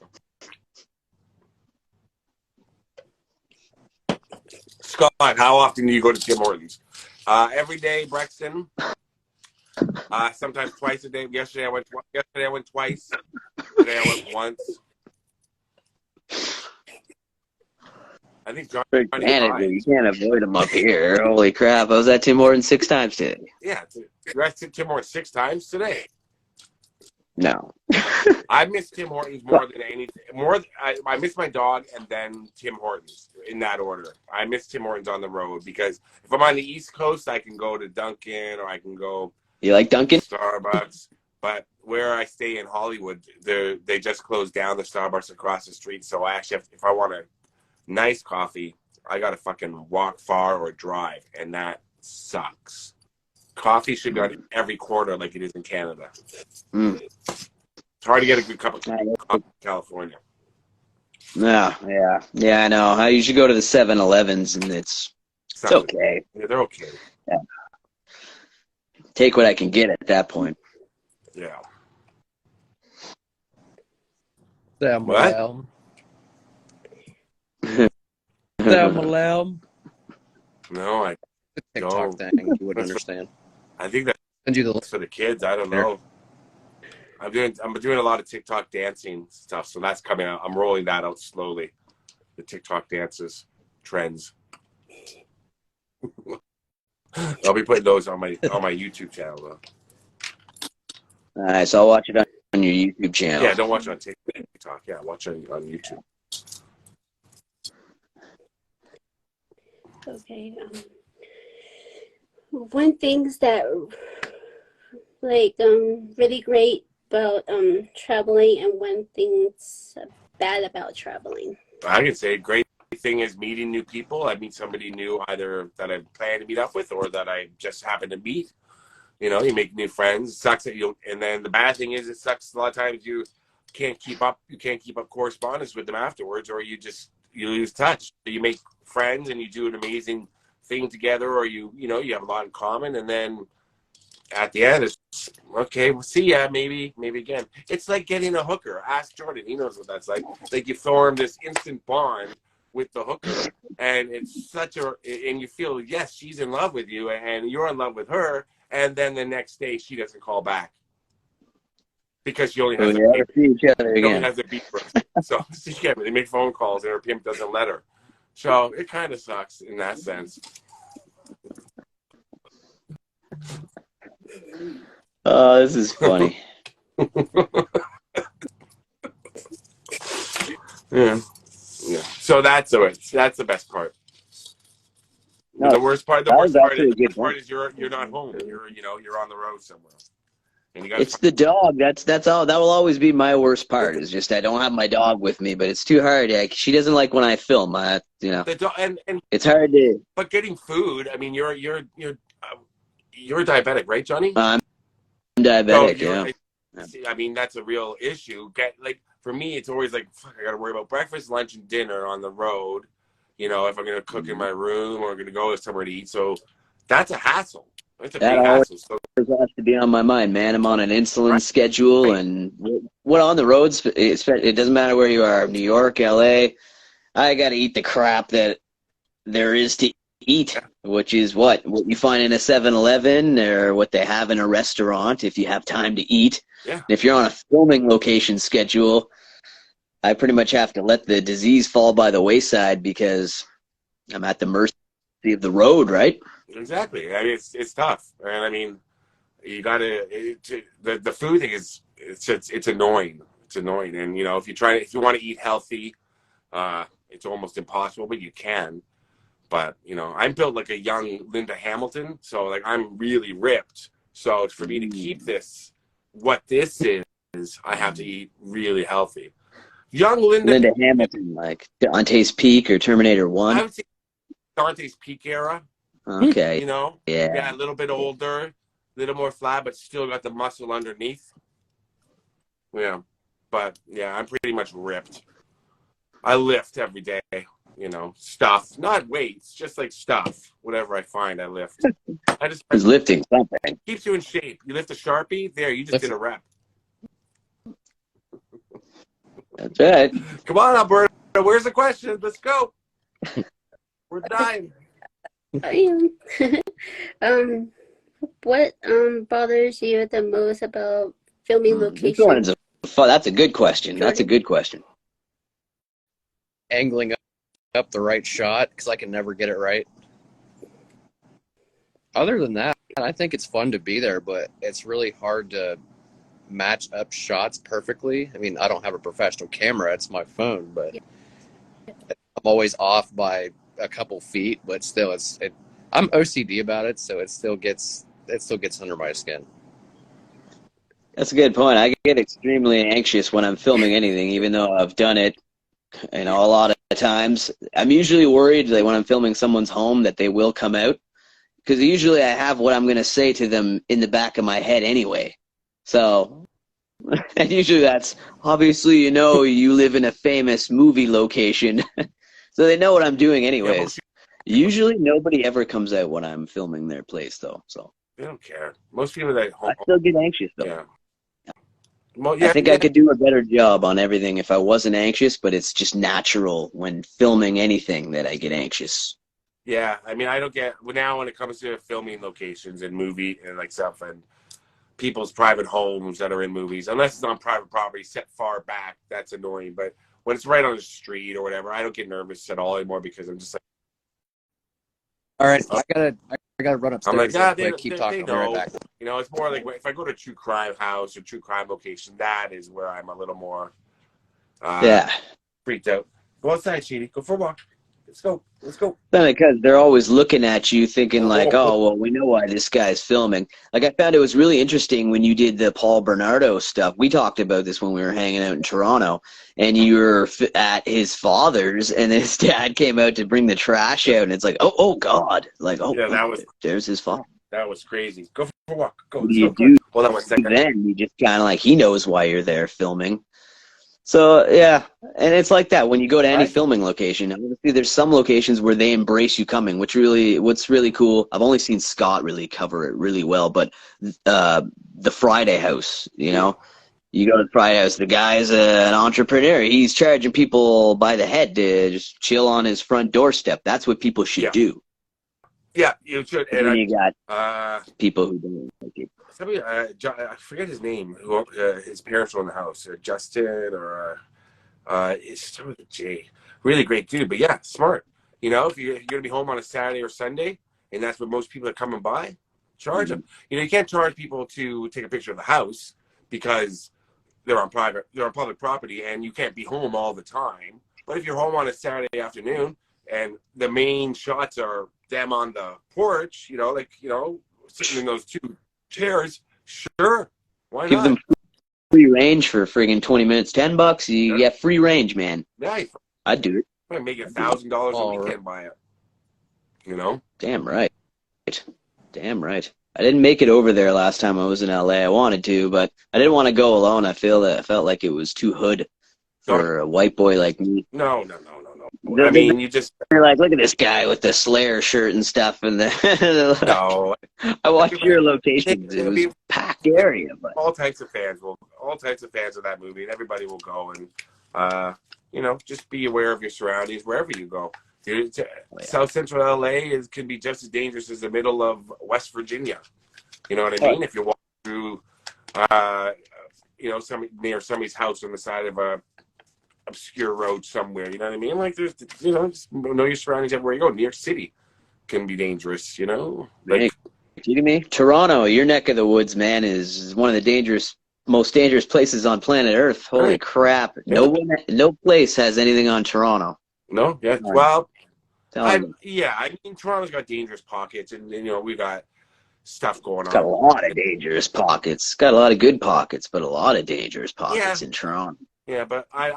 Scott, how often do you go to Tim Hortons? Every day, Brexton. Sometimes twice a day. Yesterday I went twice. Today I went once. I think John. Canada, you can't avoid them up here. Holy crap! I was at Tim Hortons 6 times today. Yeah, you're at Tim Hortons 6 times today. No. I miss Tim Hortons more than anything. I miss my dog and then Tim Hortons in that order. I miss Tim Hortons on the road because if I'm on the East Coast, I can go to Dunkin' or I can go. You like Dunkin'? Starbucks. But where I stay in Hollywood, they just closed down the Starbucks across the street. So I actually, if I want a nice coffee, I gotta fucking walk far or drive, and that sucks. Coffee should be on every corner like it is in Canada. It's hard to get a good cup of coffee in California. Yeah, I know. I usually go to the 7-Elevens, and it's okay. Yeah, they're okay. Yeah. Take what I can get at that point. Yeah. What? Sam No, I the TikTok thing, you would understand. I think Send you the that's for the kids. I don't know. I'm doing a lot of TikTok dancing stuff, so that's coming out. I'm rolling that out slowly. The TikTok dances, trends. I'll be putting those on my YouTube channel though. All right, so I'll watch it on your YouTube channel. Yeah, don't watch it on TikTok. Yeah, watch it on YouTube. Okay. One thing's that like really great about traveling, and one thing's bad about traveling. I can say great thing is meeting new people. I meet somebody new either that I plan to meet up with or that I just happen to meet. You know, you make new friends. It sucks that you, and then the bad thing is it sucks a lot of times you can't keep up correspondence with them afterwards, or you lose touch. You make friends and you do an amazing thing together, or you have a lot in common, and then at the end it's okay, we'll see ya, maybe again. It's like getting a hooker. Ask Jordan, he knows what that's like. Like you form this instant bond with the hooker, and it's and you feel, yes, she's in love with you and you're in love with her, and then the next day she doesn't call back because she only has a beeper. So they make phone calls and her pimp doesn't let her. So it kind of sucks in that sense. Oh, this is funny. Yeah. So that's the best part. No, the worst part is you're not home. You're on the road somewhere. And it's the dog. That's all. That will always be my worst part. Is just I don't have my dog with me, but it's too hard. She doesn't like when I film. The dog, and it's hard to. But getting food. I mean, you're diabetic, right, Johnny? I'm diabetic. I mean, that's a real issue. For me, it's always like, fuck, I got to worry about breakfast, lunch, and dinner on the road. You know, if I'm going to cook in my room or going to go somewhere to eat. So that's a hassle. It's a big hassle. So Has to be on my mind, man. I'm on an insulin Right. schedule, and what on the roads, it doesn't matter where you are, New York, LA, I got to eat the crap that there is to eat, which is what you find in a 7-Eleven or what they have in a restaurant if you have time to eat. Yeah. If you're on a filming location schedule, I pretty much have to let the disease fall by the wayside because I'm at the mercy of the road, right? exactly. I mean, it's tough, and I mean, you got to the food thing is it's annoying. It's annoying, and you know, if you want to eat healthy, it's almost impossible, but you can. But you know, I'm built like a young Linda Hamilton, so like I'm really ripped. So for me to keep what this is, I have to eat really healthy. Young Linda Hamilton, like Dante's Peak or Terminator I 1. would say Dante's Peak era. Okay. You know, Yeah. a little bit older, a little more flat, but still got the muscle underneath. Yeah, but yeah, I'm pretty much ripped. I lift every day. You know, stuff, not weights, just like stuff. Whatever I find, I lift. He's lifting something. Keeps you in shape. You lift a Sharpie, there, you just did a rep. That's right. Come on, Alberta. Where's the question? Let's go. We're dying. What bothers you the most about filming This one location? that's a good question. That's a good question. Angling up the right shot because I can never get it right. Other than that, I think it's fun to be there, but it's really hard to match up shots perfectly. I mean, I don't have a professional camera; it's my phone, but I'm always off by a couple feet. But still, I'm OCD about it, so it still gets under my skin. That's a good point. I get extremely anxious when I'm filming anything, even though I've done it, a lot of times. I'm usually worried that when I'm filming someone's home that they will come out, because usually I have what I'm going to say to them in the back of my head anyway. So, and usually that's, obviously, you live in a famous movie location, so they know what I'm doing anyways. Usually nobody ever comes out when I'm filming their place, though. So They don't care. Most people that I still get anxious, though. Yeah. I think I could do a better job on everything if I wasn't anxious, but it's just natural when filming anything that I get anxious. Yeah, I mean, I don't get now when it comes to filming locations and movie and like stuff and people's private homes that are in movies, unless it's on private property set far back, that's annoying. But when it's right on the street or whatever, I don't get nervous at all anymore because I'm just like, all right, I gotta run upstairs. I'm like, real quick. Keep talking. They I'll be know. right back. You know, it's more like if I go to a true crime house or true crime location, that is where I'm a little more freaked out. Go outside, Sheedy. Go for a walk. Let's go. Because they're always looking at you thinking like, oh, well, we know why this guy's filming. Like, I found it was really interesting when you did the Paul Bernardo stuff. We talked about this when we were hanging out in Toronto, and you were at his father's, and his dad came out to bring the trash out, and it's like, oh God. Like, there's his father. That was crazy. Go for a walk. Go. What do you do? Hold on one second. Then you just kind of like, he knows why you're there filming. So, yeah, and it's like that when you go to any filming location. Obviously, there's some locations where they embrace you coming, what's really cool. I've only seen Scott really cover it really well, but the Friday House, you go to the Friday House, the guy's an entrepreneur. He's charging people by the head to just chill on his front doorstep. That's what people should do. Yeah, you should. And then you got people who don't like it. Somebody, I forget his name. Who his parents were in the house? Justin or it started with a J. Really great dude, but yeah, smart. If you're gonna be home on a Saturday or Sunday, and that's what most people are coming by, charge them. You can't charge people to take a picture of the house because they're on public property, and you can't be home all the time. But if you're home on a Saturday afternoon and the main shots are them on the porch, sitting in those two chairs, sure, why not? Give them free range for friggin' 20 minutes, $10. You get free range, man. Yeah, I'd do it. I make $1,000 a weekend by it. Damn right. I didn't make it over there last time I was in LA. I wanted to, but I didn't want to go alone. I felt like it was too hood. for a white boy like me. No. I mean, you just You're like, look at this guy with the Slayer shirt and stuff, and the no. I watched your locations. It was packed area, but all types of fans of that movie, and everybody will go and just be aware of your surroundings wherever you go. Dude, South Central LA can be just as dangerous as the middle of West Virginia. You know what I mean? If you walk through, near somebody's house on the side of a obscure road somewhere, you know what I mean? Like there's, just know your surroundings everywhere you go. New York City can be dangerous, Like, hey, kidding me? Toronto, your neck of the woods, man, is one of the most dangerous places on planet Earth. Holy crap! Yeah. No place has anything on Toronto. No, yeah, well, I mean, Toronto's got dangerous pockets, and we got stuff going on. It's got a lot of dangerous pockets. It's got a lot of good pockets, but a lot of dangerous pockets in Toronto. Yeah, but I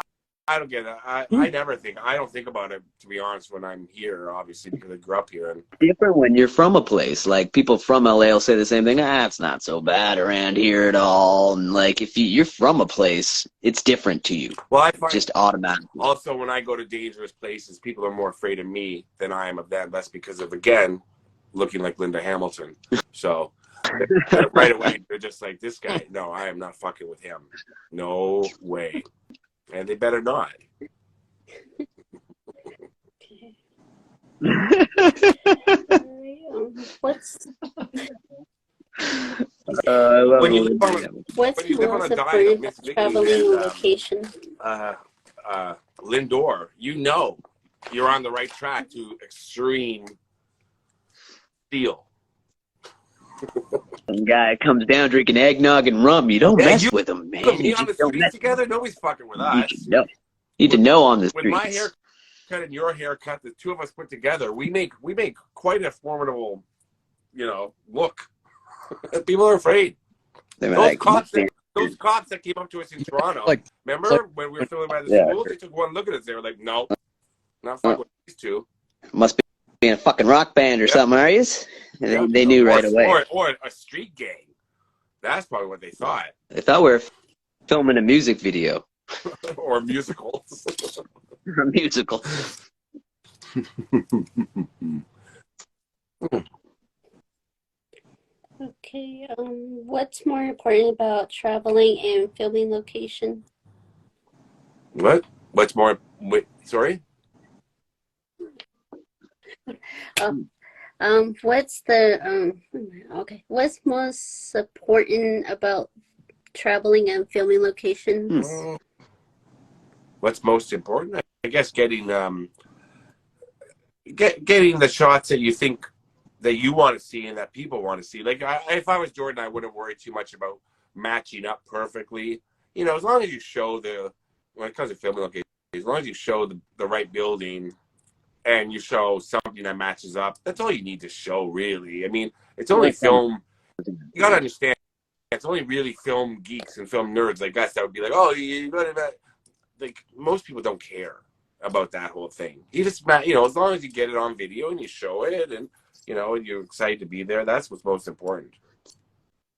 don't get it. I don't think about it, to be honest, when I'm here, obviously, because I grew up here. And different when you're from a place. Like, people from LA will say the same thing. It's not so bad around here at all. And, like, if you're from a place, it's different to you. Well, I find just automatically. Also, when I go to dangerous places, people are more afraid of me than I am of them. That's because of, again, looking like Linda Hamilton. So right away, they're just like, this guy, no, I am not fucking with him. No way. And they better not. What's when you live on a diet of Miss Vicky traveling location? Lindor, you're on the right track to extreme steel. Some guy comes down drinking eggnog and rum. You don't mess with him, man. Me on the streets together, nobody's fucking with us. You need to know on the streets. With my haircut and your haircut, the two of us put together, we make quite a formidable, look. People are afraid. Those cops that came up to us in Toronto, remember when we were filming by the schools? They took one look at us. They were like, "No, not fucking with these two." Must be in a fucking rock band or something, are you? And they knew right away. Or a street gang. That's probably what they thought. They thought we were filming a music video. Or musicals. Or a musical. Okay, what's more important about traveling and filming location? What? What's more? Wait, sorry? What's most important about traveling and filming locations? What's most important? I guess getting the shots that you think that you want to see and that people want to see. Like, if I was Jordan, I wouldn't worry too much about matching up perfectly. As long as you show when it comes to filming locations, as long as you show the right building and you show something that matches up, that's all you need to show, really. I mean, it's only film. You gotta understand, it's only really film geeks and film nerds like us that would be like, oh, you gotta, like, most people don't care about that whole thing. You just, as long as you get it on video and you show it and, and you're excited to be there, that's what's most important.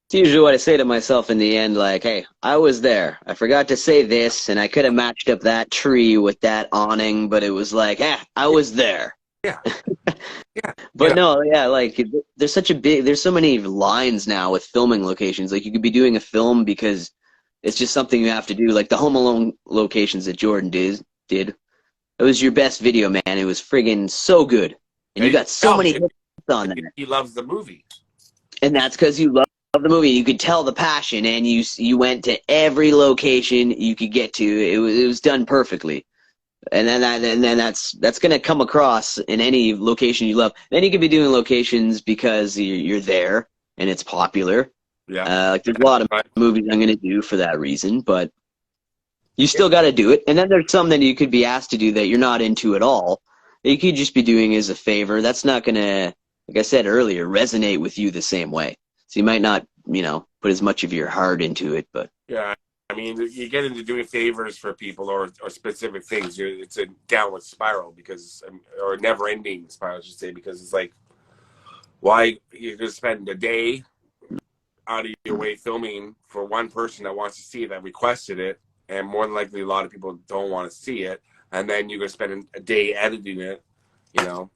It's usually what I say to myself in the end, like, hey, I was there. I forgot to say this, and I could have matched up that tree with that awning, but it was like, I was there. Yeah. Yeah. But no, like, there's so many lines now with filming locations. Like, you could be doing a film because it's just something you have to do. Like the Home Alone locations that Jordan did. It was your best video, man. It was friggin' so good. And you got so many hits on there. He loves the movie. And that's because you love the movie. You could tell the passion, and you went to every location you could get to. It was done perfectly. And then that's gonna come across in any location you love. Then you could be doing locations because you're there and it's popular. Yeah. Like there's a lot of movies I'm gonna do for that reason, but you still got to do it. And then there's some that you could be asked to do that you're not into at all. That you could just be doing as a favor. That's not gonna, like I said earlier, resonate with you the same way. So you might not, put as much of your heart into it, but yeah. I mean, you get into doing favors for people or specific things. It's a downward spiral or never-ending spiral, I should say, because it's like, why you're going to spend a day out of your way filming for one person that wants to see it, that requested it, and more than likely a lot of people don't want to see it, and then you're gonna spend a day editing it. You know,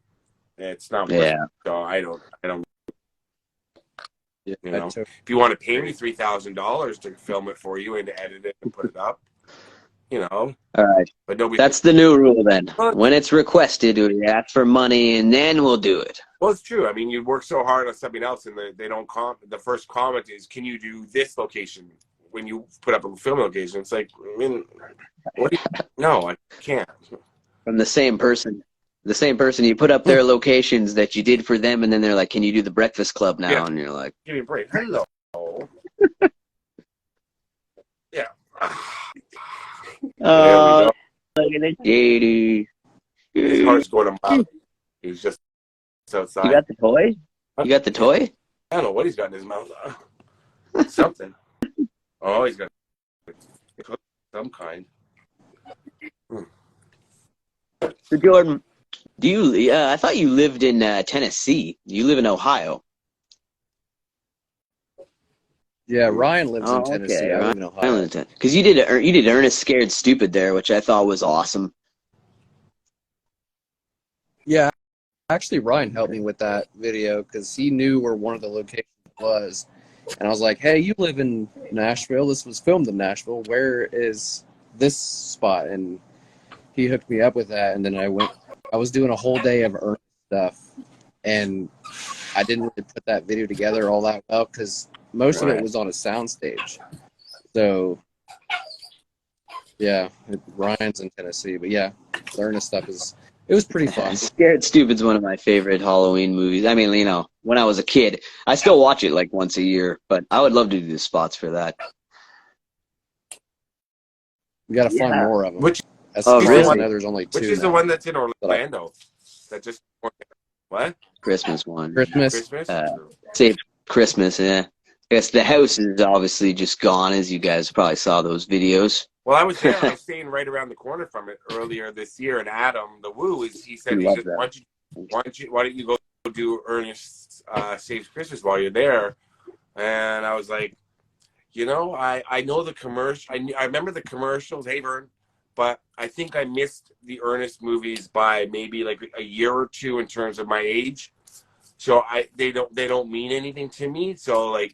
it's not worth it. So I don't. Yeah, You know, if you want to pay me $3,000 to film it for you and to edit it and put it up, you know. All right. But nobody. That's the new rule then. When it's requested, we ask for money, and then we'll do it. Well, it's true. I mean, you work so hard on something else, and they don't the first comment is, "Can you do this location?" When you put up a film location, it's like, I mean, what do you? No, I can't. From the same person. The same person, you put up their locations that you did for them, and then they're like, "Can you do the Breakfast Club now?" Yeah. And you're like, "Give me a break." Hello. Yeah. Oh, look at it, JD. His heart's going a mile. He's just outside. You got the toy? You got the toy? I don't know what he's got in his mouth. Something. Oh, he's got some kind. So Jordan, do you? I thought you lived in Tennessee. You live in Ohio. Yeah, Ryan lives in Tennessee. Okay. I live in Ohio. Because you did Ernest Scared Stupid there, which I thought was awesome. Yeah, actually, Ryan helped me with that video because he knew where one of the locations was. And I was like, hey, you live in Nashville. This was filmed in Nashville. Where is this spot? And he hooked me up with that. And then I was doing a whole day of Ernest stuff. And I didn't really put that video together all that well because most of it was on a soundstage. So, yeah, Ryan's in Tennessee. But yeah, the Ernest stuff it was pretty fun. Scared Stupid's one of my favorite Halloween movies. I mean, you know, when I was a kid, I still watch it like once a year, but I would love to do the spots for that. We got to find more of them. Which? Really? I know there's only two. Which is the one that's in Orlando? That just what? Christmas one. Christmas. Save Christmas, yeah. I guess the house is obviously just gone, as you guys probably saw those videos. Well, I was there. I was staying right around the corner from it earlier this year, and Adam, the Woo, he said, why don't you go do Ernest Saves Christmas while you're there? And I was like, you know, I know the commercial. I remember the commercials, hey, Vern, but I think I missed the Ernest movies by maybe like a year or two in terms of my age. So they don't mean anything to me. So like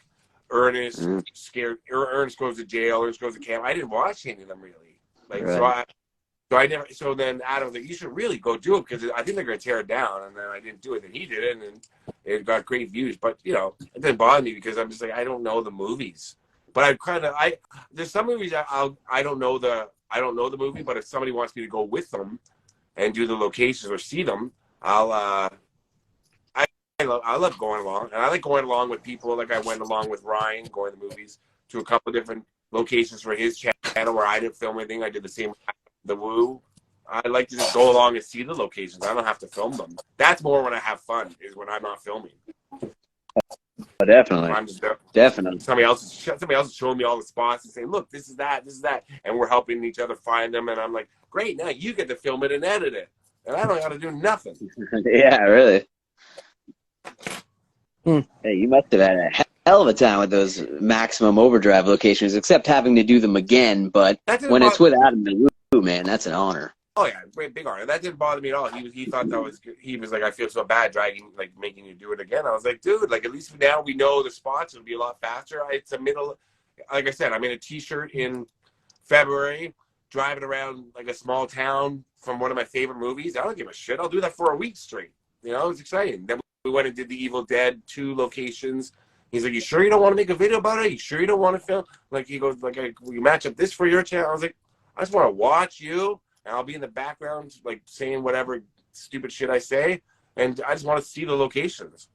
Ernest Ernest goes to jail, Ernest goes to camp. I didn't watch any of them really. Like so then Adam was like, you should really go do it because I think they're gonna tear it down. And then I didn't do it, and he did it, and it got great views. But you know, it didn't bother me because I'm just like, I don't know the movies. But there's some movies I don't know the movie, but if somebody wants me to go with them and do the locations or see them, I love going along, and I like going along with people. Like I went along with Ryan, going to the movies to a couple of different locations for his channel where I didn't film anything. I did the same with the Woo. I like to just go along and see the locations. I don't have to film them. That's more when I have fun, is when I'm not filming. Oh, definitely. I'm just there. Definitely. Somebody else is showing me all the spots and saying, look, this is that, and we're helping each other find them. And I'm like, great, now you get to film it and edit it, and I don't got to do nothing. Yeah, really. Hey, you must have had a hell of a time with those Maximum Overdrive locations, except having to do them again. But when it's with Adam the Woo, man, that's an honor. Oh yeah, big honor. That didn't bother me at all. He thought that was good. He was like, I feel so bad making you do it again. I was like, dude, like at least now we know the spots. It'll be a lot faster. It's a middle. Like I said, I'm in a T-shirt in February, driving around like a small town from one of my favorite movies. I don't give a shit. I'll do that for a week straight. You know, it's exciting. Then we went and did the Evil Dead 2 locations. He's like, you sure you don't want to make a video about it? You sure you don't want to film? Like, he goes, like, will you match up this for your channel? I was like, I just want to watch you, and I'll be in the background, like, saying whatever stupid shit I say, and I just want to see the locations,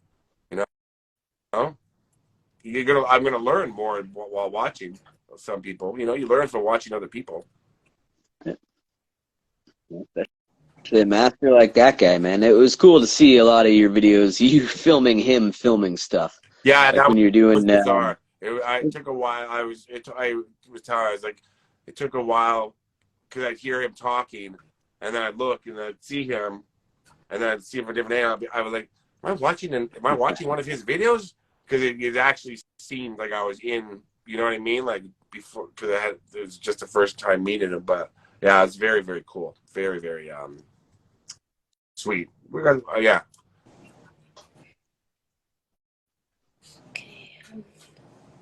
you know? I'm gonna learn more while watching some people. You know, you learn from watching other people. A master like that guy, man. It was cool to see a lot of your videos. You filming him filming stuff. Yeah, like when you're doing that. It took a while. I was telling I was like, it took a while because I'd hear him talking, and then I'd look and I'd see him, and then I'd see him for a different name. I was like, am I watching one of his videos? Because it actually seemed like I was in. You know what I mean? Like before because it was just the first time meeting him. But yeah, it's very, very cool. Very, very sweet. We got yeah. Okay.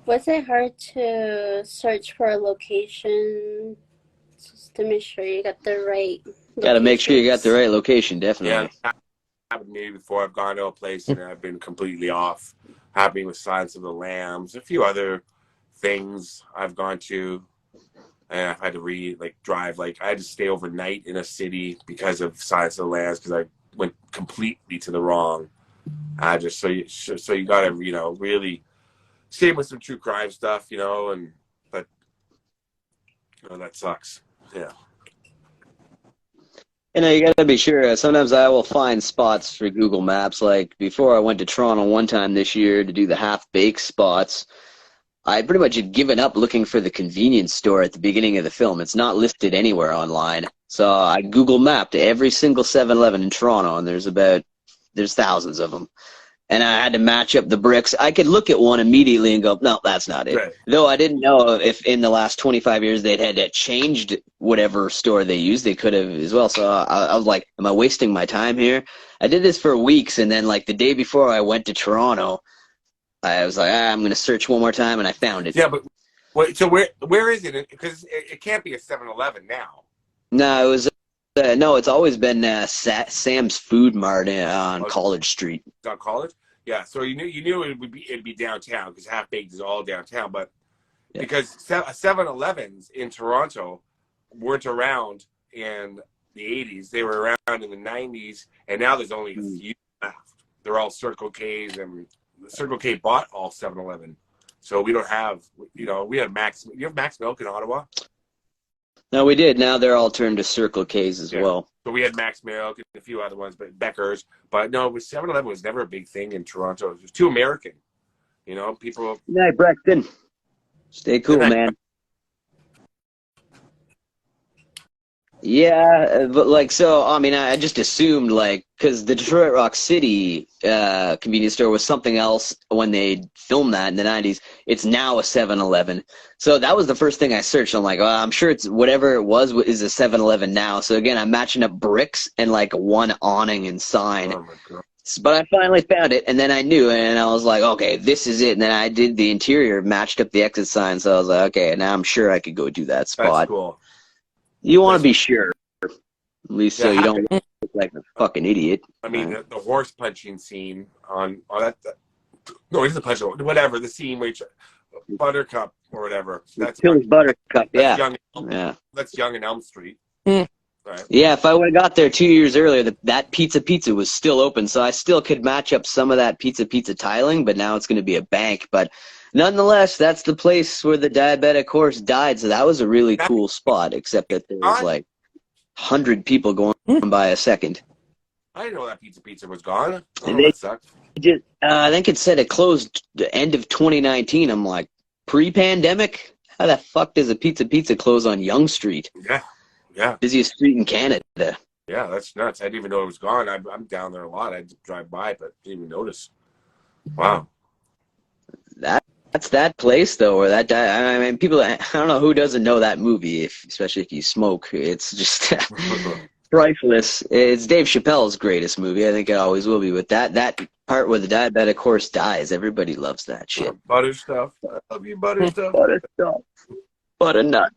Was it hard to search for a location just to make sure you got the right Got to make sure you got the locations? right location, definitely. Yeah, happened to me before. I've gone to a place and I've been completely off. Happening with Silence of the Lambs, a few other things I've gone to. And I had to drive. Like I had to stay overnight in a city because of Silence of the Lambs because I went completely to the wrong address. So you gotta really same with some true crime stuff, but that sucks. Yeah. You got to be sure. Sometimes I will find spots for Google Maps. Like before I went to Toronto one time this year to do the half-baked spots, I pretty much had given up looking for the convenience store at the beginning of the film. It's not listed anywhere online. So I Google mapped every single 7-Eleven in Toronto, and there's thousands of them. And I had to match up the bricks. I could look at one immediately and go, no, that's not it. Right. Though I didn't know if in the last 25 years they'd had changed whatever store they used. They could have as well. So I was like, am I wasting my time here? I did this for weeks, and then like the day before I went to Toronto, I was like, I'm going to search one more time, and I found it. Yeah, but so where is it? Because it can't be a 7-Eleven now. No, it was no, it's always been Sam's Food Mart on College Street. On College? Yeah, so you knew it'd be downtown because Half Baked is all downtown, but yeah. Because 7-Elevens in Toronto weren't around in the 80s, they were around in the 90s, and now there's only a few left. They're all Circle K's, and Circle K bought all 7-Eleven, so we don't have we have Max. You have Max Milk in Ottawa? No, we did. Now they're all turned to Circle K's as well. So we had Max Milk and a few other ones, but Becker's. But no, 7-Eleven was never a big thing in Toronto. It was too American. People. Good night, Braxton. Stay cool, man. Yeah, but I just assumed because the Detroit Rock City convenience store was something else when they filmed that in the 90s. It's now a 7-Eleven. So that was the first thing I searched. I'm like, I'm sure it's whatever it was is a 7-Eleven now. So again, I'm matching up bricks and one awning and sign. Oh my God. But I finally found it, and then I knew, and I was like, okay, this is it. And then I did the interior, matched up the exit sign. So I was like, okay, now I'm sure I could go do that spot. That's cool. You want to be sure, at least so you don't look like a fucking idiot. I mean, the horse punching scene on that. No, it's the punch. Whatever the scene where Buttercup or whatever. That's Buttercup. Yeah, that's Young and Elm Street. Right. Yeah, if I would have got there 2 years earlier, that pizza was still open, so I still could match up some of that pizza tiling. But now it's going to be a bank. But nonetheless, that's the place where the diabetic horse died. So that was a really cool spot, except that there was 100 people going by a second. I didn't know that pizza was gone. That sucked. I think it said it closed the end of 2019. I'm like, pre-pandemic? How the fuck does a pizza close on Yonge Street? Yeah. Busiest street in Canada. Yeah, that's nuts. I didn't even know it was gone. I'm down there a lot. I just drive by, but didn't even notice. Wow. That's that place, though, where that guy, I mean, people, I don't know who doesn't know that movie, especially if you smoke. It's just priceless. It's Dave Chappelle's greatest movie. I think it always will be. But that part where the diabetic horse dies, everybody loves that shit. Butter stuff. I love you, butter stuff. Butter stuff. Butter nut.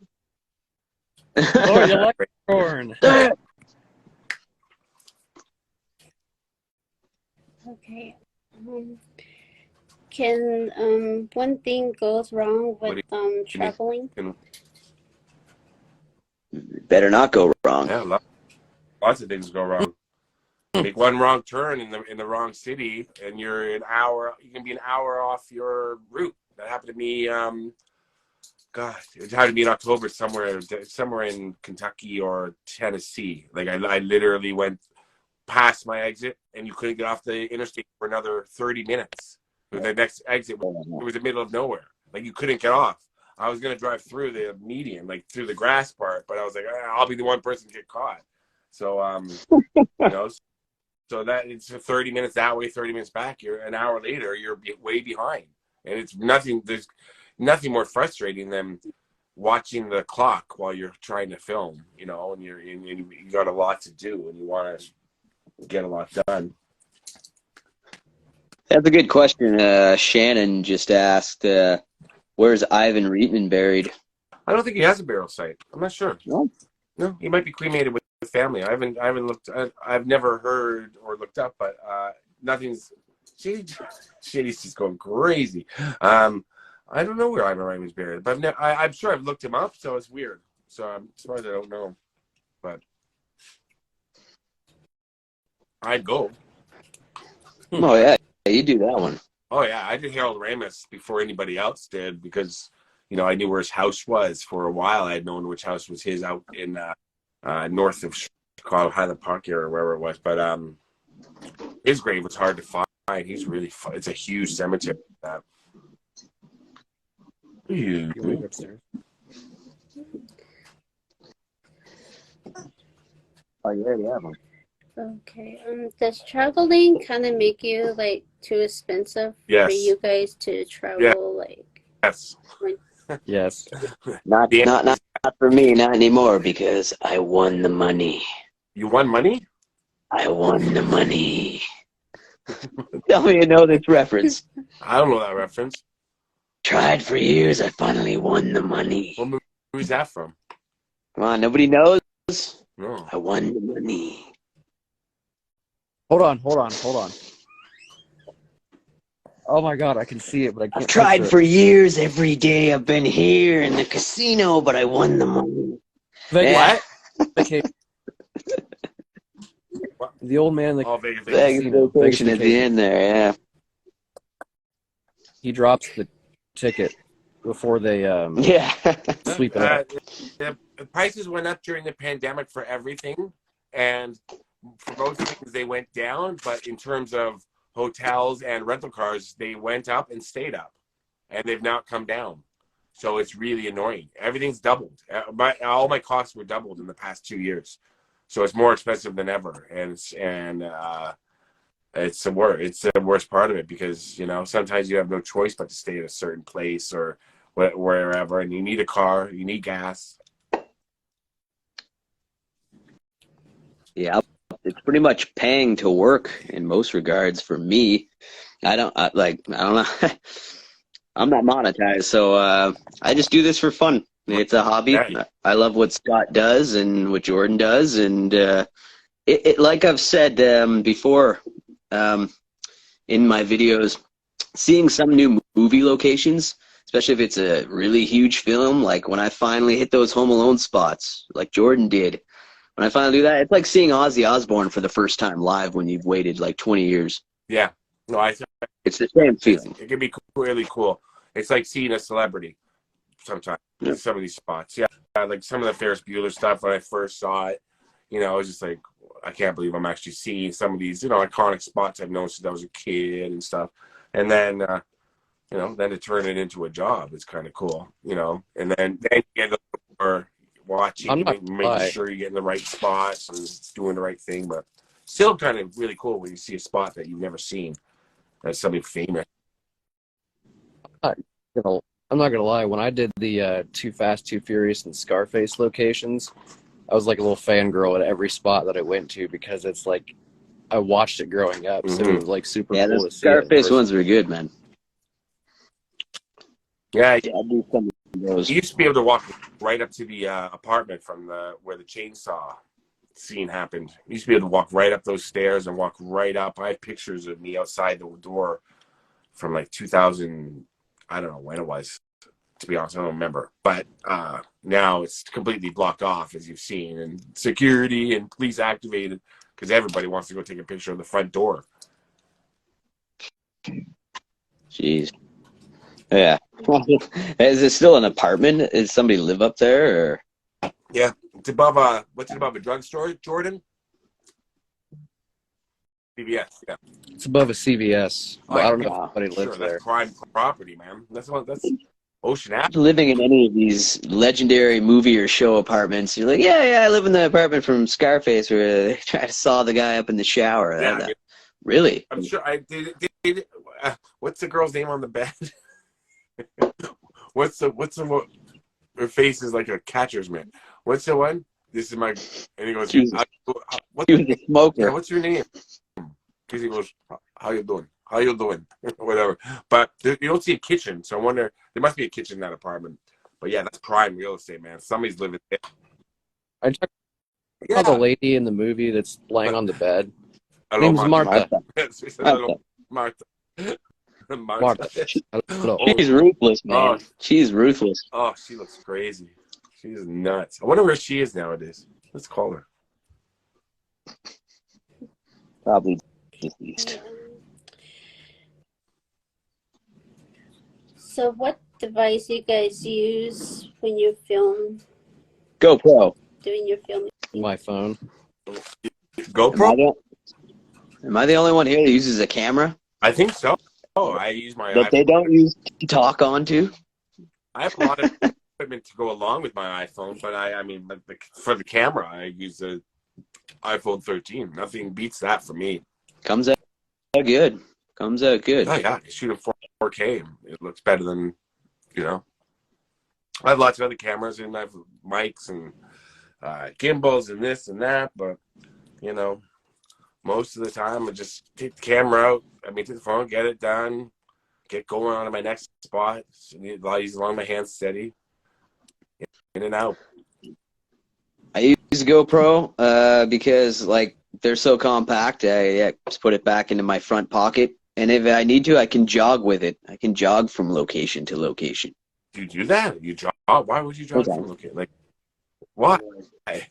Oh, you like corn. Okay. Can one thing goes wrong with traveling? Better not go wrong. Yeah, lots of things go wrong. Make one wrong turn in the wrong city, and you're an hour. You can be an hour off your route. That happened to me. Gosh, it had to be in October somewhere in Kentucky or Tennessee. Like I literally went past my exit, and you couldn't get off the interstate for another 30 minutes. The next exit was the middle of nowhere. Like you couldn't get off. I was gonna drive through the median, like through the grass part, but I was like, I'll be the one person to get caught. So so that it's 30 minutes that way, 30 minutes back. You're an hour later, you're way behind, and it's nothing. There's nothing more frustrating than watching the clock while you're trying to film, you know, and you got a lot to do and you want to get a lot done. That's a good question. Shannon just asked, where's Ivan Reitman buried? I don't think he has a burial site. I'm not sure. No. No, he might be cremated with family. I haven't looked. I've never heard or looked up, but nothing's. Shady's just going crazy. I don't know where Ivan Reitman's buried, but I'm sure I've looked him up, so it's weird. So I'm surprised I don't know, but I'd go. Oh yeah, you do that one. Oh yeah, I did Harold Ramis before anybody else did because, you know, I knew where his house was for a while. I had known which house was his out in north of Chicago, Highland Park area or wherever it was. But his grave was hard to find. He's really it's a huge cemetery. You went upstairs. Oh, you already have them. Okay. Does traveling kind of make you like too expensive Yes. for you guys to travel? Yeah. Like, Yes. Yes. Not for me, not anymore, because I won the money. You won money? I won the money. Tell me you know this reference. I don't know that reference. Tried for years, I finally won the money. What movie is that from? Come on, nobody knows? No. I won the money. Hold on. Oh my God, I can see it, but I can't. I've tried picture for years, every day I've been here in the casino, but I won the money. it. Yeah. Okay. The old man, Oh, Vegas. Vegas vacation at the end there, yeah. he drops the ticket before they Yeah. sweep it up. The prices went up during the pandemic for everything, and for most things they went down. But in terms of hotels and rental cars, they went up and stayed up, and they've not come down. So it's really annoying. Everything's doubled. All my costs were doubled in the past 2 years, so it's more expensive than ever. And it's the worst part of it because, you know, sometimes you have no choice but to stay at a certain place or wherever, and you need a car, you need gas. Yeah, it's pretty much paying to work in most regards for me. I don't know. I'm not monetized, so I just do this for fun. It's a hobby. Yeah. I love what Scott does and what Jordan does, and it like I've said before in my videos, seeing some new movie locations, especially if it's a really huge film, like when I finally hit those Home Alone spots, like Jordan did. When I finally do that, it's like seeing Ozzy Osbourne for the first time live when you've waited like 20 years. Yeah, no, It's the same feeling. it can be really cool. It's like seeing a celebrity sometimes. Yeah. Some of these spots, yeah, like some of the Ferris Bueller stuff when I first saw it. You know, I was just like, I can't believe I'm actually seeing some of these, you know, iconic spots I've known since I was a kid and stuff. And then, you know, then to turn it into a job is kind of cool, you know. And then you get more watching, making sure you get in the right spots and doing the right thing. But still kind of really cool when you see a spot that you've never seen as something famous. I'm not gonna lie. When I did the Too Fast, Too Furious, and Scarface locations, I was like a little fangirl at every spot that I went to because it's like I watched it growing up, so it was like super Yeah, cool those to see it. Scarface ones were good, man. Yeah, I'll do some of those. you used to be able to walk right up to the apartment from where the chainsaw scene happened. You used to be able to walk right up those stairs and walk right up. I have pictures of me outside the door from like 2000. I don't know when it was. To be honest, I don't remember. But now it's completely blocked off, as you've seen, and security and police activated because everybody wants to go take a picture of the front door. Jeez. Yeah. Is it still an apartment? Does somebody live up there? Or? Yeah, it's above what's it above a drugstore, Jordan? CVS, yeah. It's above a CVS. Oh, But I don't know yeah. if anybody lives Sure, there. that's prime property, man. That's Ocean Ave. Living in any of these legendary movie or show apartments, you're like, yeah, I live in the apartment from Scarface where they try to saw the guy up in the shower. Yeah, Really? I'm sure I did. What's the girl's name on the bed? What's the Her face is like a catcher's mitt. What's the one? This is my. And he goes, Jesus. what's, He was a smoker. yeah, what's your name? Because he goes, how you doing? How you doing? Whatever. But you don't see a kitchen, so I wonder, there must be a kitchen in that apartment. But yeah, that's prime real estate, man. Somebody's living there. I checked Yeah. out the lady in the movie that's laying on the bed. Hello, Name's Martha. Hello, Martha. Martha. Hello. She's ruthless, man. Oh. She's ruthless. Oh, she looks crazy. She's nuts. I wonder where she is nowadays. Let's call her. Probably deceased. So what device you guys use when you film, GoPro. doing your filming? My phone. GoPro? Am I the only one here that uses a camera I think so. Oh, I use my that iPhone. they don't use to talk onto? I have a lot of equipment to go along with my iPhone, but I mean, like, for the camera, I use the iPhone 13. Nothing beats that for me. Comes out good. Comes out good. Oh yeah, you shoot in 4K. It looks better than, you know. I have lots of other cameras and I have mics and gimbals and this and that, but you know, most of the time I just take the camera out, take the phone, get it done, get going on to my next spot. So I need a lot easier, long my hands steady, in and out. I use GoPro because like they're so compact. I just put it back into my front pocket, and if I need to, I can jog with it. I can jog from location to location. Do you do that? You jog? Why would you jog from location? Like, why? Hey,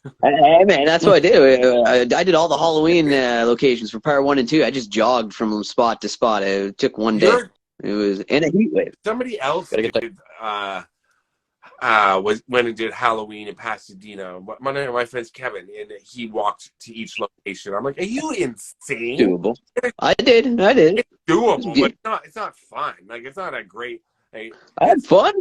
man, that's what I do. I did all the Halloween locations for part 1 and 2. I just jogged from spot to spot. It took one day. It was in a heat wave. Somebody else did, went and did Halloween in Pasadena. One of my friends, Kevin, and he walked to each location. I'm like, are you insane? Doable. I did. It's doable, but it's not fun. Like, it's not a great. I had fun.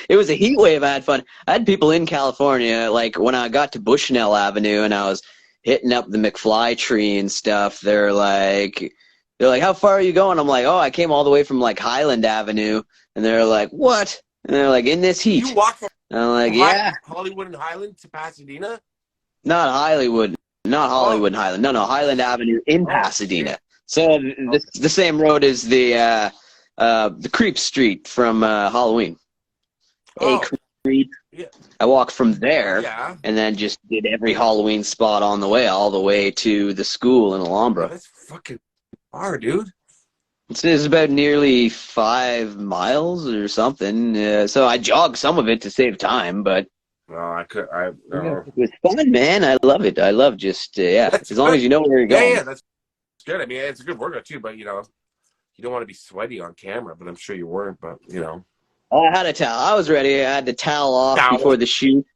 It was a heat wave. I had fun. I had people in California, like when I got to Bushnell Avenue and I was hitting up the McFly tree and stuff. They're like, how far are you going? I'm like, oh, I came all the way from like Highland Avenue. And they're like, what? And they're like, in this heat. You walk from I'm like, yeah. Hollywood and Highland to Pasadena? Not Hollywood. Not Hollywood and Highland. No, Highland Avenue in Pasadena. Shit. So the same road as the Creep Street from Halloween. Oh. Creep. Yeah. I walked from there and then just did every Halloween spot on the way, all the way to the school in Alhambra. Oh, that's fucking far, dude. It's about nearly 5 miles or something. So I jogged some of it to save time, but no. It was fun, man. I love it. I love just as long as you know where you're going. Yeah, that's good. I mean, it's a good workout too, but you know, you don't want to be sweaty on camera. But I'm sure you weren't. But you know. Oh, I had a towel. I was ready. I had the towel off before the shoot.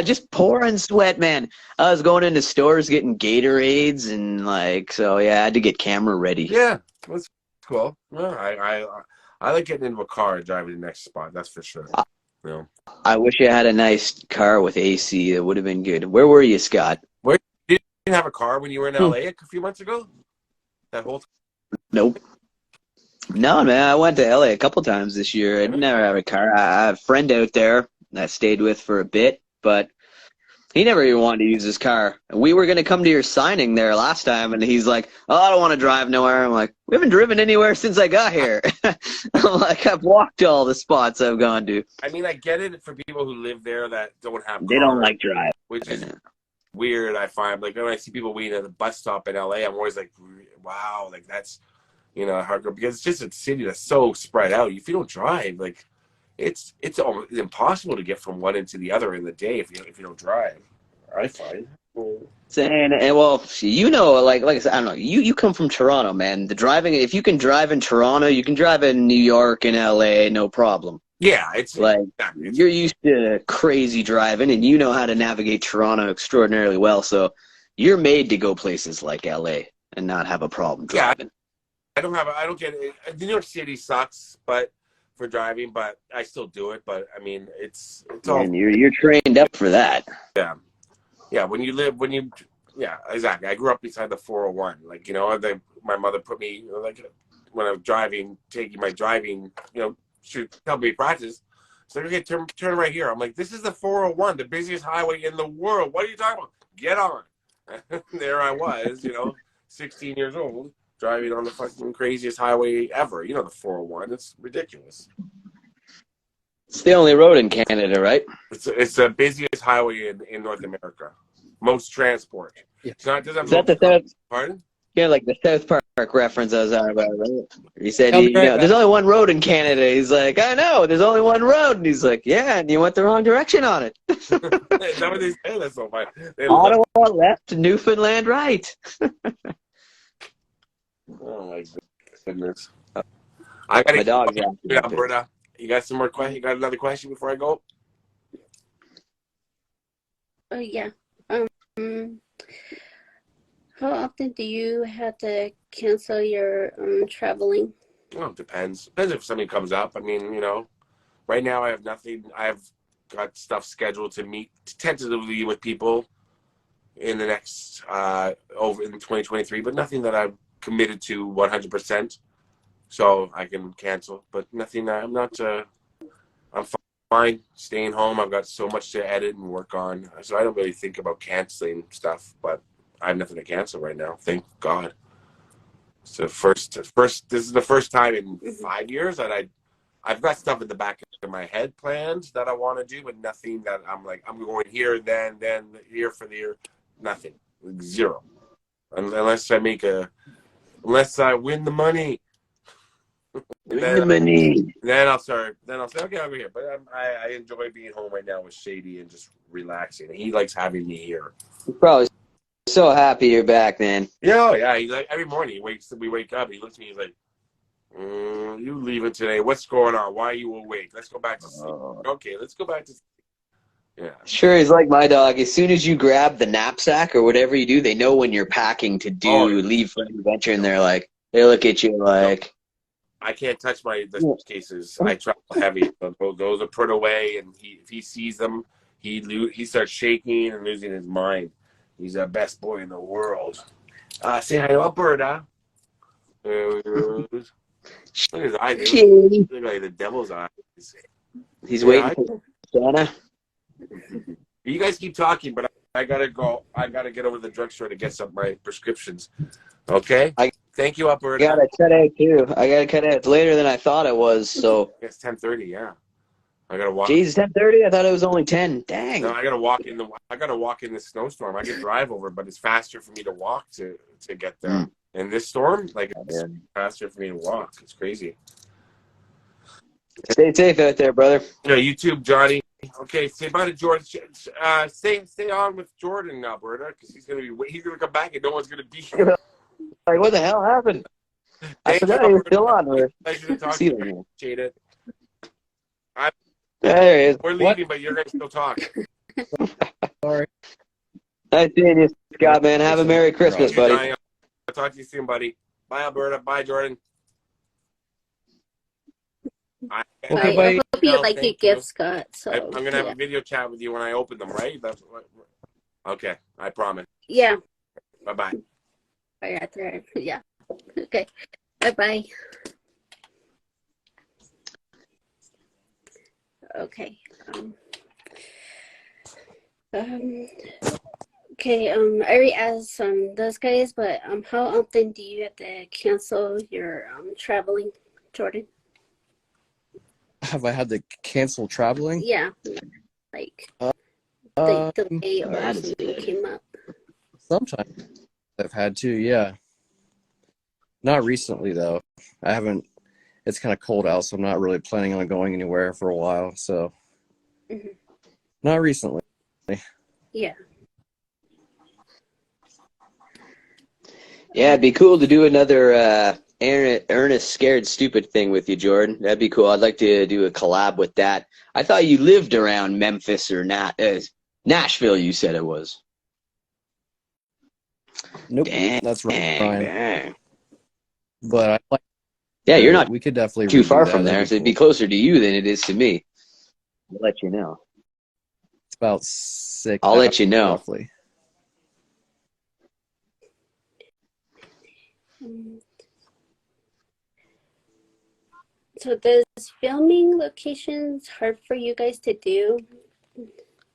Just pouring sweat, man. I was going into stores getting Gatorades and I had to get camera ready. Yeah, that's cool. Well, I like getting into a car and driving to the next spot. That's for sure. You know. I wish I had a nice car with AC. That would have been good. Where were you, Scott? Where did you have a car when you were in LA a few months ago? That whole time? Nope. No, man, I went to LA a couple times this year. I never have a car. I have a friend out there that I stayed with for a bit, but he never even wanted to use his car. We were going to come to your signing there last time, and he's like, oh, I don't want to drive nowhere. I'm like, we haven't driven anywhere since I got here. I'm like, I've walked to all the spots I've gone to. I mean, I get it for people who live there that don't have cars. They don't like drive. Which is weird, I find. Like, when I see people waiting at the bus stop in LA, I'm always like, wow, like, that's... You know, hardcore, because it's just a city that's so spread out. If you don't drive, like, it's almost impossible to get from one end to the other in the day if you don't drive. I find. And well, you know, like I said, I don't know. You come from Toronto, man. The driving, if you can drive in Toronto, you can drive in New York and LA, no problem. Yeah, it's like you're used to crazy driving, and you know how to navigate Toronto extraordinarily well. So you're made to go places like LA and not have a problem driving. Yeah. I don't get it. New York City sucks, but for driving, but I still do it. But I mean, it's all. And you're trained up for that. Yeah, exactly. I grew up beside the 401. Like, you know, my mother put me, like, when I was driving, taking my driving, you know, she helped me practice. So okay, turn right here. I'm like, this is the 401, the busiest highway in the world. What are you talking about? Get on. There I was, 16 years old, driving on the fucking craziest highway ever. You know, the 401. It's ridiculous. It's the only road in Canada, right? It's the busiest highway in North America. Most transport. Yeah. It's not, it doesn't Is have that the South? Pardon? Yeah, like the South Park reference I was on about, right? He said, I'll be right back. there's only one road in Canada. He's like, I know, there's only one road. And he's like, yeah, and you went the wrong direction on it. Is that what they say? That's so funny. Ottawa left, Newfoundland right. Oh my goodness. I gotta My dog's Alberta. You got some more questions? You got another question before I go? Oh yeah. How often do you have to cancel your traveling? Well, it depends. Depends if something comes up. I mean, right now I have nothing. I've got stuff scheduled to meet tentatively with people in the next over in 2023, but nothing that I'm committed to 100%. So I can cancel, but nothing. I'm not. I'm fine staying home. I've got so much to edit and work on, so I don't really think about canceling stuff. But I have nothing to cancel right now. Thank God. So first. This is the first time in 5 years that I've got stuff in the back of my head planned that I want to do, but nothing that I'm like I'm going here, then here for the year. Nothing. Zero. Unless unless I win the money. Then I'll start. Then I'll say, okay, I'll be here. But I enjoy being home right now with Shady and just relaxing. He likes having me here. He's probably so happy you're back, man. Yeah, yeah. He's like every morning. We wake up. He looks at me. He's like, "You leaving today? What's going on? Why are you awake? Let's go back to sleep." Okay, let's go back to sleep. Yeah. Sure, he's like my dog. As soon as you grab the knapsack or whatever you do, they know when you're packing to leave for an adventure, and they look at you like. I can't touch the suitcases. I travel heavy. Those are put away, and if he sees them, he starts shaking and losing his mind. He's the best boy in the world. Say hi to Alberta. Look at his eyes. Look like the devil's eyes. He's waiting for Santa. You guys keep talking, but I gotta go. I gotta get over to the drugstore to get some of my prescriptions. Okay. Thank you, Alberta. I gotta cut out too. I gotta cut out. It's later than I thought it was. So it's 10:30. Yeah, I gotta walk. Jeez, 10:30. I thought it was only 10. Dang. No, I gotta walk in the snowstorm. I can drive over, but it's faster for me to walk to get there. In this storm, it's faster for me to walk. It's crazy. Stay safe out there, brother. Yeah, you too, Johnny. Okay, say bye to Jordan. Stay on with Jordan, Alberta, because he's gonna come back and no one's gonna be here. Like, what the hell happened? I forgot he was still on. Pleasure to talk to you. Appreciate it. There he is. We're leaving, but you're going to still talk. Sorry. Nice seeing you, Scott, man. Have a Merry Christmas, buddy. I'll talk to you soon, buddy. Bye, Alberta. Bye, Jordan. I hope you like your gifts, Scott. So, I'm going to have a video chat with you when I open them, right? Okay, I promise. Yeah. Bye-bye. Yeah. Okay. Bye-bye. Okay. Okay. I already asked those guys, but how often do you have to cancel your traveling, Jordan? Have I had to cancel traveling? Yeah. Like the delay or something came up. Sometimes I've had to, yeah. Not recently though. I haven't. It's kind of cold out, so I'm not really planning on going anywhere for a while. So, not recently. Yeah. Yeah, it'd be cool to do another Ernest Scared Stupid thing with you, Jordan. That'd be cool. I'd like to do a collab with that. I thought you lived around Memphis or Nashville. You said it was. Nope, Dang, that's right. Dang. But I like. Yeah, you're not We could definitely too far that. from there, so it'd be closer to you than it is to me. I'll let you know. It's about 6. I'll let you know. Roughly. So does filming locations hard for you guys to do?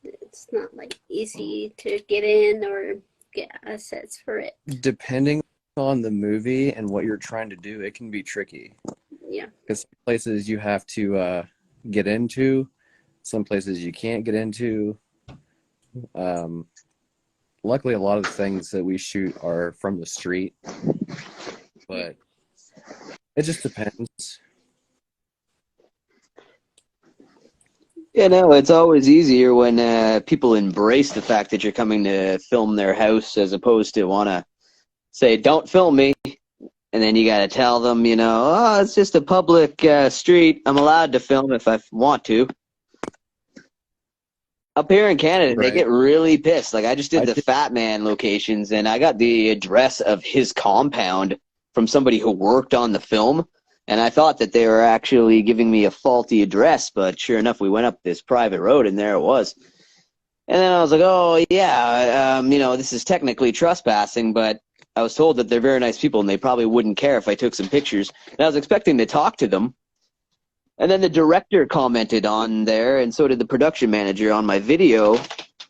It's not like easy to get in or get assets for it. Depending on the movie and what you're trying to do, it can be tricky. Yeah. Because some places you have to get into, some places you can't get into. Luckily, a lot of the things that we shoot are from the street, but it just depends. Yeah, no, it's always easier when people embrace the fact that you're coming to film their house as opposed to want to say, don't film me. And then you got to tell them, oh, it's just a public street. I'm allowed to film if I want to. Up here in Canada, Right. They get really pissed. Like, I just did the Fat Man locations, and I got the address of his compound from somebody who worked on the film. And I thought that they were actually giving me a faulty address, but sure enough, we went up this private road, and there it was. And then I was like, oh, yeah, this is technically trespassing, but I was told that they're very nice people, and they probably wouldn't care if I took some pictures. And I was expecting to talk to them. And then the director commented on there, and so did the production manager on my video,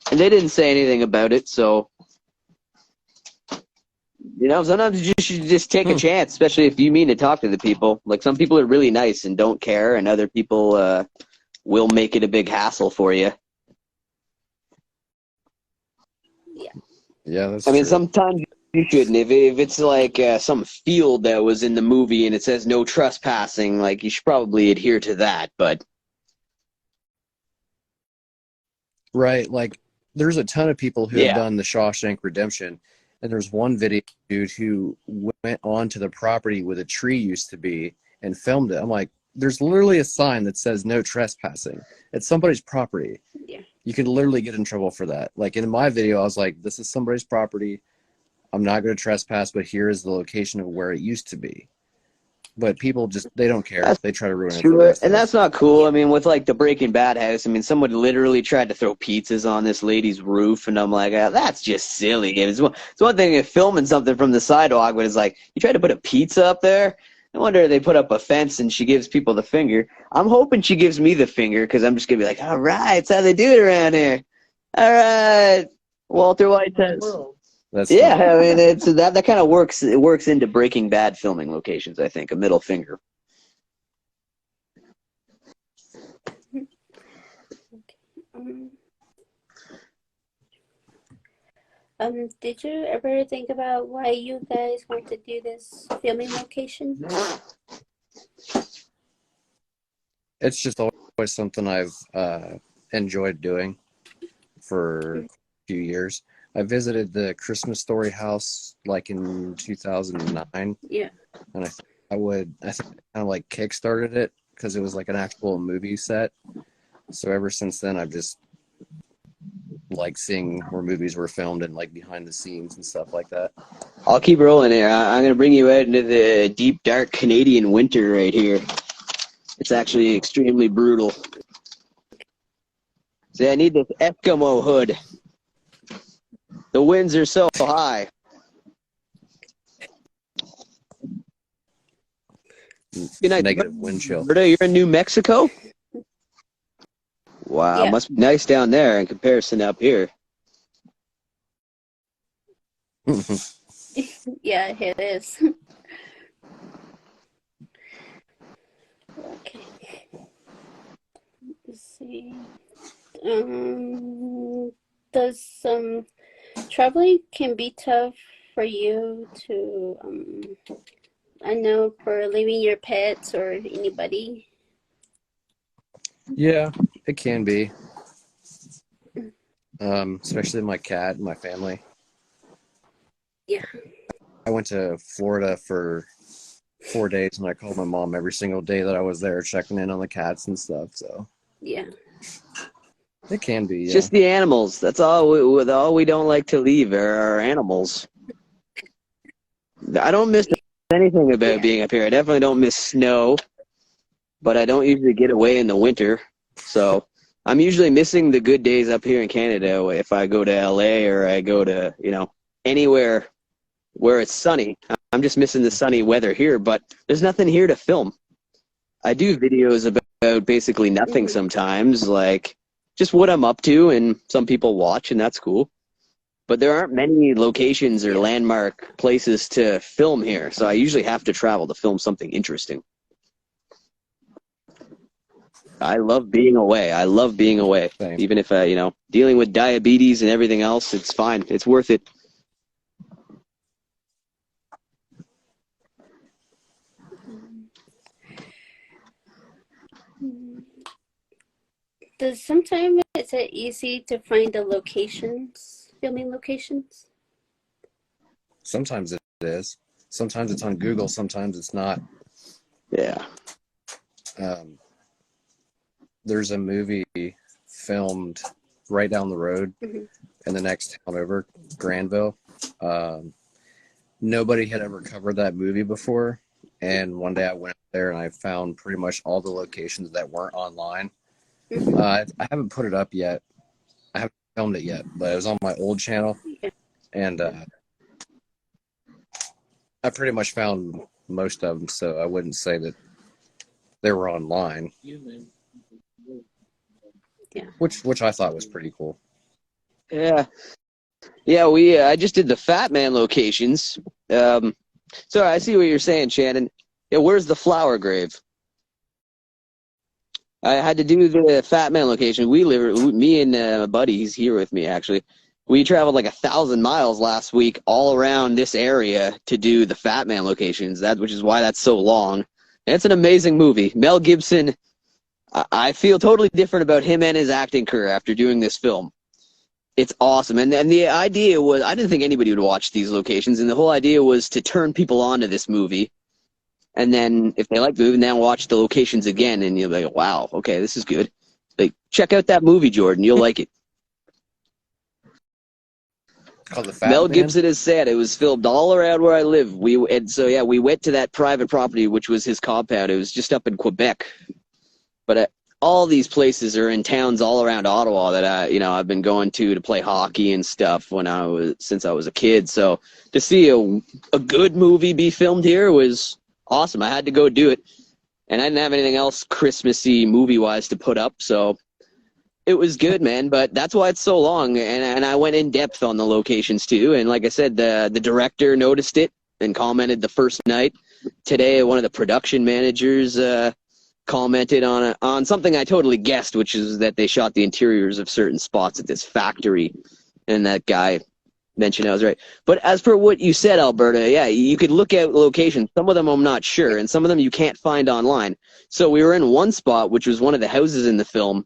and they didn't say anything about it, so... sometimes you should just take a chance, especially if you mean to talk to the people. Like, some people are really nice and don't care, and other people will make it a big hassle for you. Yeah, that's I mean, true. sometimes you shouldn't. If it's like some field that was in the movie and it says no trespassing, like, you should probably adhere to that, but... Right, like, there's a ton of people who Yeah. have done the Shawshank Redemption, and there's one video dude who went onto the property where the tree used to be and filmed it. I'm like, there's literally a sign that says no trespassing. It's somebody's property. Yeah. You can literally get in trouble for that. Like, in my video, I was like, this is somebody's property. I'm not going to trespass, but here is the location of where it used to be. But people just, they don't care. They try to ruin it. For the Sure, rest and of us. that's not cool. I mean, with like the Breaking Bad house, I mean, someone literally tried to throw pizzas on this lady's roof, and I'm like, that's just silly. It's one thing if filming something from the sidewalk, but it's like, you tried to put a pizza up there? No wonder they put up a fence and she gives people the finger. I'm hoping she gives me the finger, because I'm just going to be like, all right, that's how they do it around here. All right, Walter White says. That's Yeah, funny. I mean, it's that kind of works. It works into Breaking Bad filming locations, I think, a middle finger. Did you ever think about why you guys want to do this filming location? It's just always something I've enjoyed doing for a few years. I visited the Christmas Story house like in 2009. Yeah. And I think I kind of like kickstarted it because it was like an actual movie set. So ever since then, I've just like seeing where movies were filmed and like behind the scenes and stuff like that. I'll keep rolling here. I'm going to bring you out into the deep, dark Canadian winter right here. It's actually extremely brutal. See, I need this Eskimo hood. The winds are so high. Good night. Negative wind chill. Roberta, you're in New Mexico? Wow, Yeah. must be nice down there in comparison to up here. Yeah, it is. Okay. Let's see. Does traveling can be tough for you to I know, for leaving your pets or anybody? Yeah, it can be. Especially my cat and my family. Yeah. I went to Florida for 4 days and I called my mom every single day that I was there checking in on the cats and stuff. So Yeah. it can be. It's Yeah. just the animals. That's all we don't like to leave are our animals. I don't miss anything about being up here. I definitely don't miss snow, but I don't usually get away in the winter. So I'm usually missing the good days up here in Canada if I go to LA or I go to, anywhere where it's sunny. I'm just missing the sunny weather here, but there's nothing here to film. I do videos about basically nothing sometimes, like just what I'm up to, and some people watch, and that's cool. But there aren't many locations or landmark places to film here, so I usually have to travel to film something interesting. I love being away. I love being away. Same. Even if, dealing with diabetes and everything else, it's fine. It's worth it. Sometimes is it easy to find the locations, filming locations? Sometimes it is. Sometimes it's on Google. Sometimes it's not. Yeah. There's a movie filmed right down the road in the next town over, Granville. Nobody had ever covered that movie before. And one day I went there and I found pretty much all the locations that weren't online. I haven't put it up yet. I haven't filmed it yet, but it was on my old channel. And I pretty much found most of them, so I wouldn't say that they were online. Yeah. Which I thought was pretty cool. Yeah. Yeah, I just did the Fat Man locations. So I see what you're saying, Shannon. Yeah, where's the flower grave? I had to do the Fat Man location. Me and a buddy, he's here with me actually. We traveled like 1,000 miles last week all around this area to do the Fat Man locations, which is why that's so long. And it's an amazing movie. Mel Gibson, I feel totally different about him and his acting career after doing this film. It's awesome. And the idea was, I didn't think anybody would watch these locations, and the whole idea was to turn people on to this movie. And then if they like the movie, then watch the locations again, and you'll be like, wow, okay, this is good. Like, check out that movie, Jordan. You'll like it. Called The Fat Mel Man? Gibson has said it was filmed all around where I live. We went to that private property, which was his compound. It was just up in Quebec. But all these places are in towns all around Ottawa that I've been going to play hockey and stuff since I was a kid. So to see a good movie be filmed here was awesome. I had to go do it, and I didn't have anything else Christmassy movie-wise to put up, so it was good, man. But that's why it's so long, and I went in depth on the locations too. And like I said, the director noticed it and commented the first night. Today, one of the production managers commented on something I totally guessed, which is that they shot the interiors of certain spots at this factory, and that guy mentioned I was right. But as for what you said, Alberta, yeah, you could look at locations. Some of them I'm not sure, and some of them you can't find online. So we were in one spot, which was one of the houses in the film,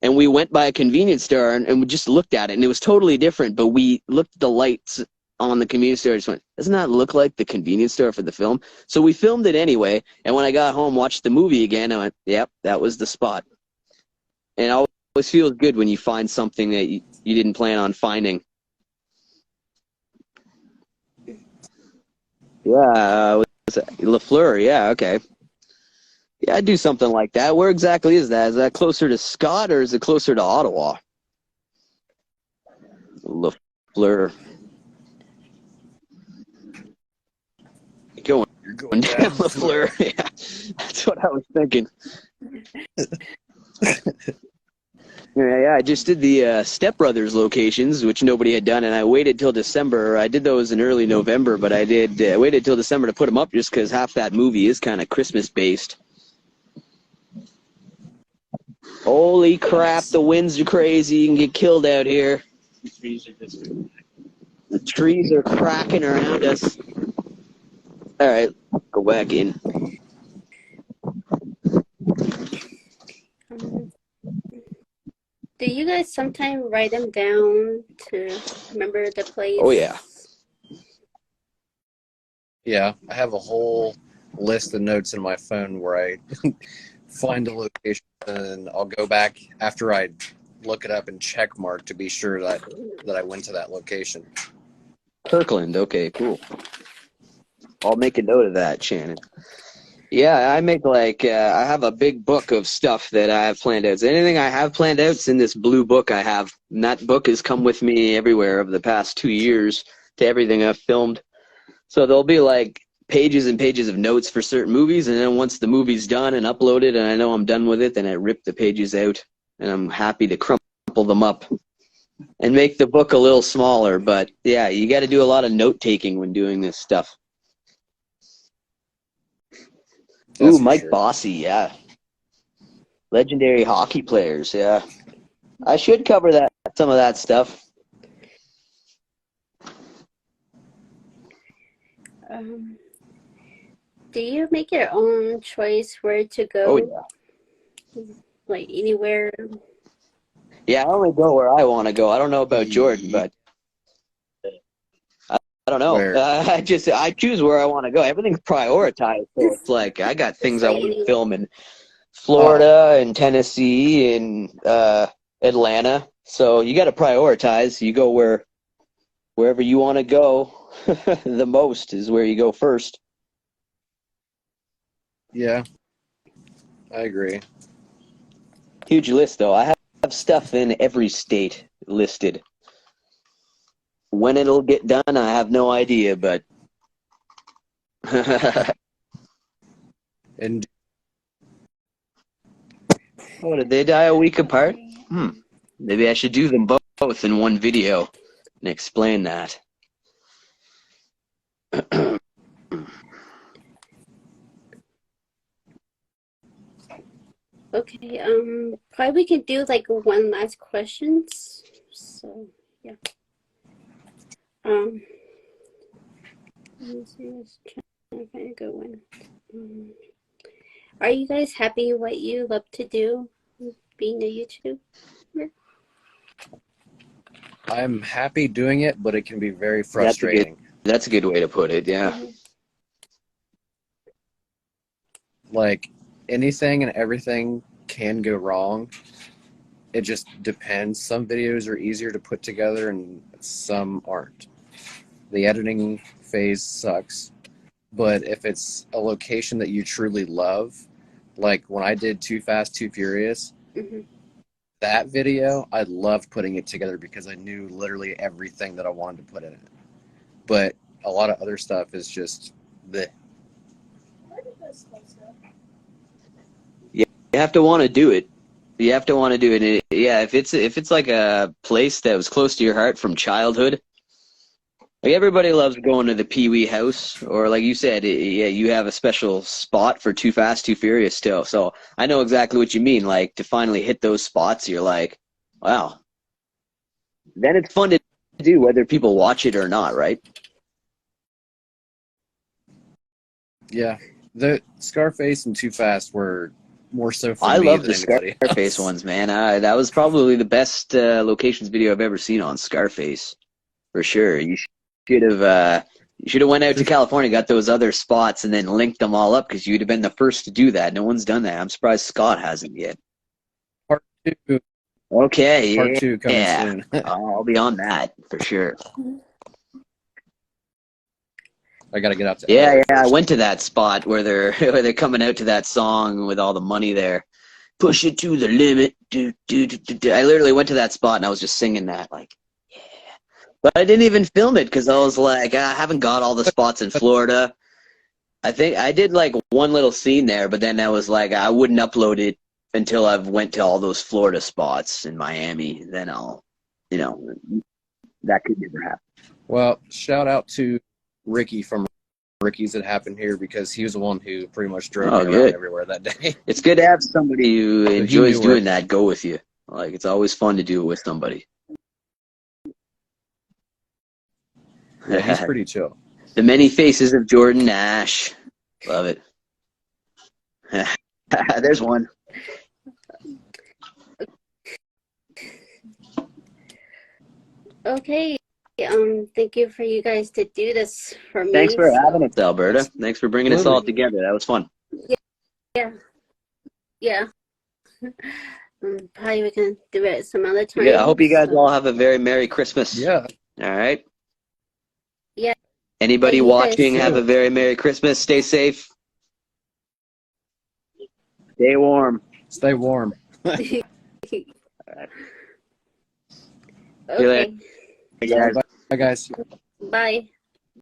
and we went by a convenience store and we just looked at it, and it was totally different, but we looked at the lights on the convenience store and just went, doesn't that look like the convenience store for the film? So we filmed it anyway, and when I got home, watched the movie again, I went, yep, that was the spot. And it always feels good when you find something that you didn't plan on finding. Yeah, Lafleur, yeah, okay. Yeah, I'd do something like that. Where exactly is that? Is that closer to Scott or is it closer to Ottawa? Lafleur. You're going down Lafleur. Yeah, that's what I was thinking. Yeah, I just did the Step Brothers locations, which nobody had done, and I waited till December. I did those in early November, but I waited till December to put them up just because half that movie is kind of Christmas-based. Holy crap, the winds are crazy. You can get killed out here. The trees are cracking around us. All right, go back in. Do you guys sometimes write them down to remember the place? Oh, yeah. Yeah, I have a whole list of notes in my phone where I find a location and I'll go back after I look it up and check mark to be sure that I went to that location. Kirkland, okay, cool. I'll make a note of that, Shannon. Yeah, I make I have a big book of stuff that I have planned out. So anything I have planned out is in this blue book I have. And that book has come with me everywhere over the past 2 years to everything I've filmed. So there'll be pages and pages of notes for certain movies, and then once the movie's done and uploaded and I know I'm done with it, then I rip the pages out and I'm happy to crumple them up and make the book a little smaller. But yeah, you got to do a lot of note taking when doing this stuff. That's Ooh, for Mike sure. Bossy, yeah. Legendary hockey players, yeah. I should cover some of that stuff. Do you make your own choice where to go? Oh yeah. Like anywhere? Yeah, I only go where I want to go. I don't know about Jordan, but I don't know. Where? I choose where I want to go. Everything's prioritized, so it's like I got things I want to film in Florida and Tennessee and Atlanta. So you got to prioritize. You go wherever you want to go. The most is where you go first. Yeah, I agree. Huge list, though. I have stuff in every state listed. When it'll get done, I have no idea, but And oh, did they die a week apart? Maybe I should do them both in one video and explain that. Okay, probably we can do like one last questions. So yeah. Let me see, let's try to find a good one. Are you guys happy what you love to do, being a YouTuber? I'm happy doing it, but it can be very frustrating. That's a good way to put it, yeah. Like, anything and everything can go wrong. It just depends. Some videos are easier to put together and some aren't. The editing phase sucks. But if it's a location that you truly love, like when I did Too Fast, Too Furious, that video, I loved putting it together because I knew literally everything that I wanted to put in it. But a lot of other stuff is just the. You have to want to do it. You have to want to do it. Yeah, if it's like a place that was close to your heart from childhood, like everybody loves going to the Pee Wee house, or like you said, yeah, you have a special spot for Too Fast, Too Furious still. So I know exactly what you mean. Like to finally hit those spots, you're like, wow. Then it's fun to do, whether people watch it or not, right? Yeah, the Scarface and Too Fast were more so for I me love than the anybody Scarface else. ones, man. That was probably the best locations video I've ever seen on Scarface, for sure. You should have went out to California, got those other spots, and then linked them all up because you'd have been the first to do that. No one's done that. I'm surprised Scott hasn't yet. Part 2. Okay, Part 2 coming soon. I'll be on that for sure. I gotta get out to Yeah, LA I first. went to that spot where they're coming out to that song with all the money there. Push it to the limit. Do, do, do, do, do. I literally went to that spot and I was just singing that, like, yeah. But I didn't even film it because I was like, I haven't got all the spots in Florida. I think I did like one little scene there, but then I was like, I wouldn't upload it until I've went to all those Florida spots in Miami. Then I'll, that could never happen. Well, shout out to Ricky from Ricky's It Happened Here, because he was the one who pretty much drove me around everywhere that day. It's good to have somebody who So he enjoys knew doing that go with you. Like, it's always fun to do it with somebody. Yeah, he's pretty chill. The many faces of Jordan Nash. Love it. There's one. Okay. Thank you for you guys to do this for me. Thanks for having us, Alberta. Thanks for bringing us all Absolutely. together. That was fun. Yeah. Probably we can do it some other time. Yeah, I hope you guys all have a very Merry Christmas. Yeah. All right. Yeah. Anybody Yeah, you guys watching, have too. a very Merry Christmas. Stay safe. Stay warm. Stay warm. Okay. See you later. Hey, guys. Bye, guys. Bye.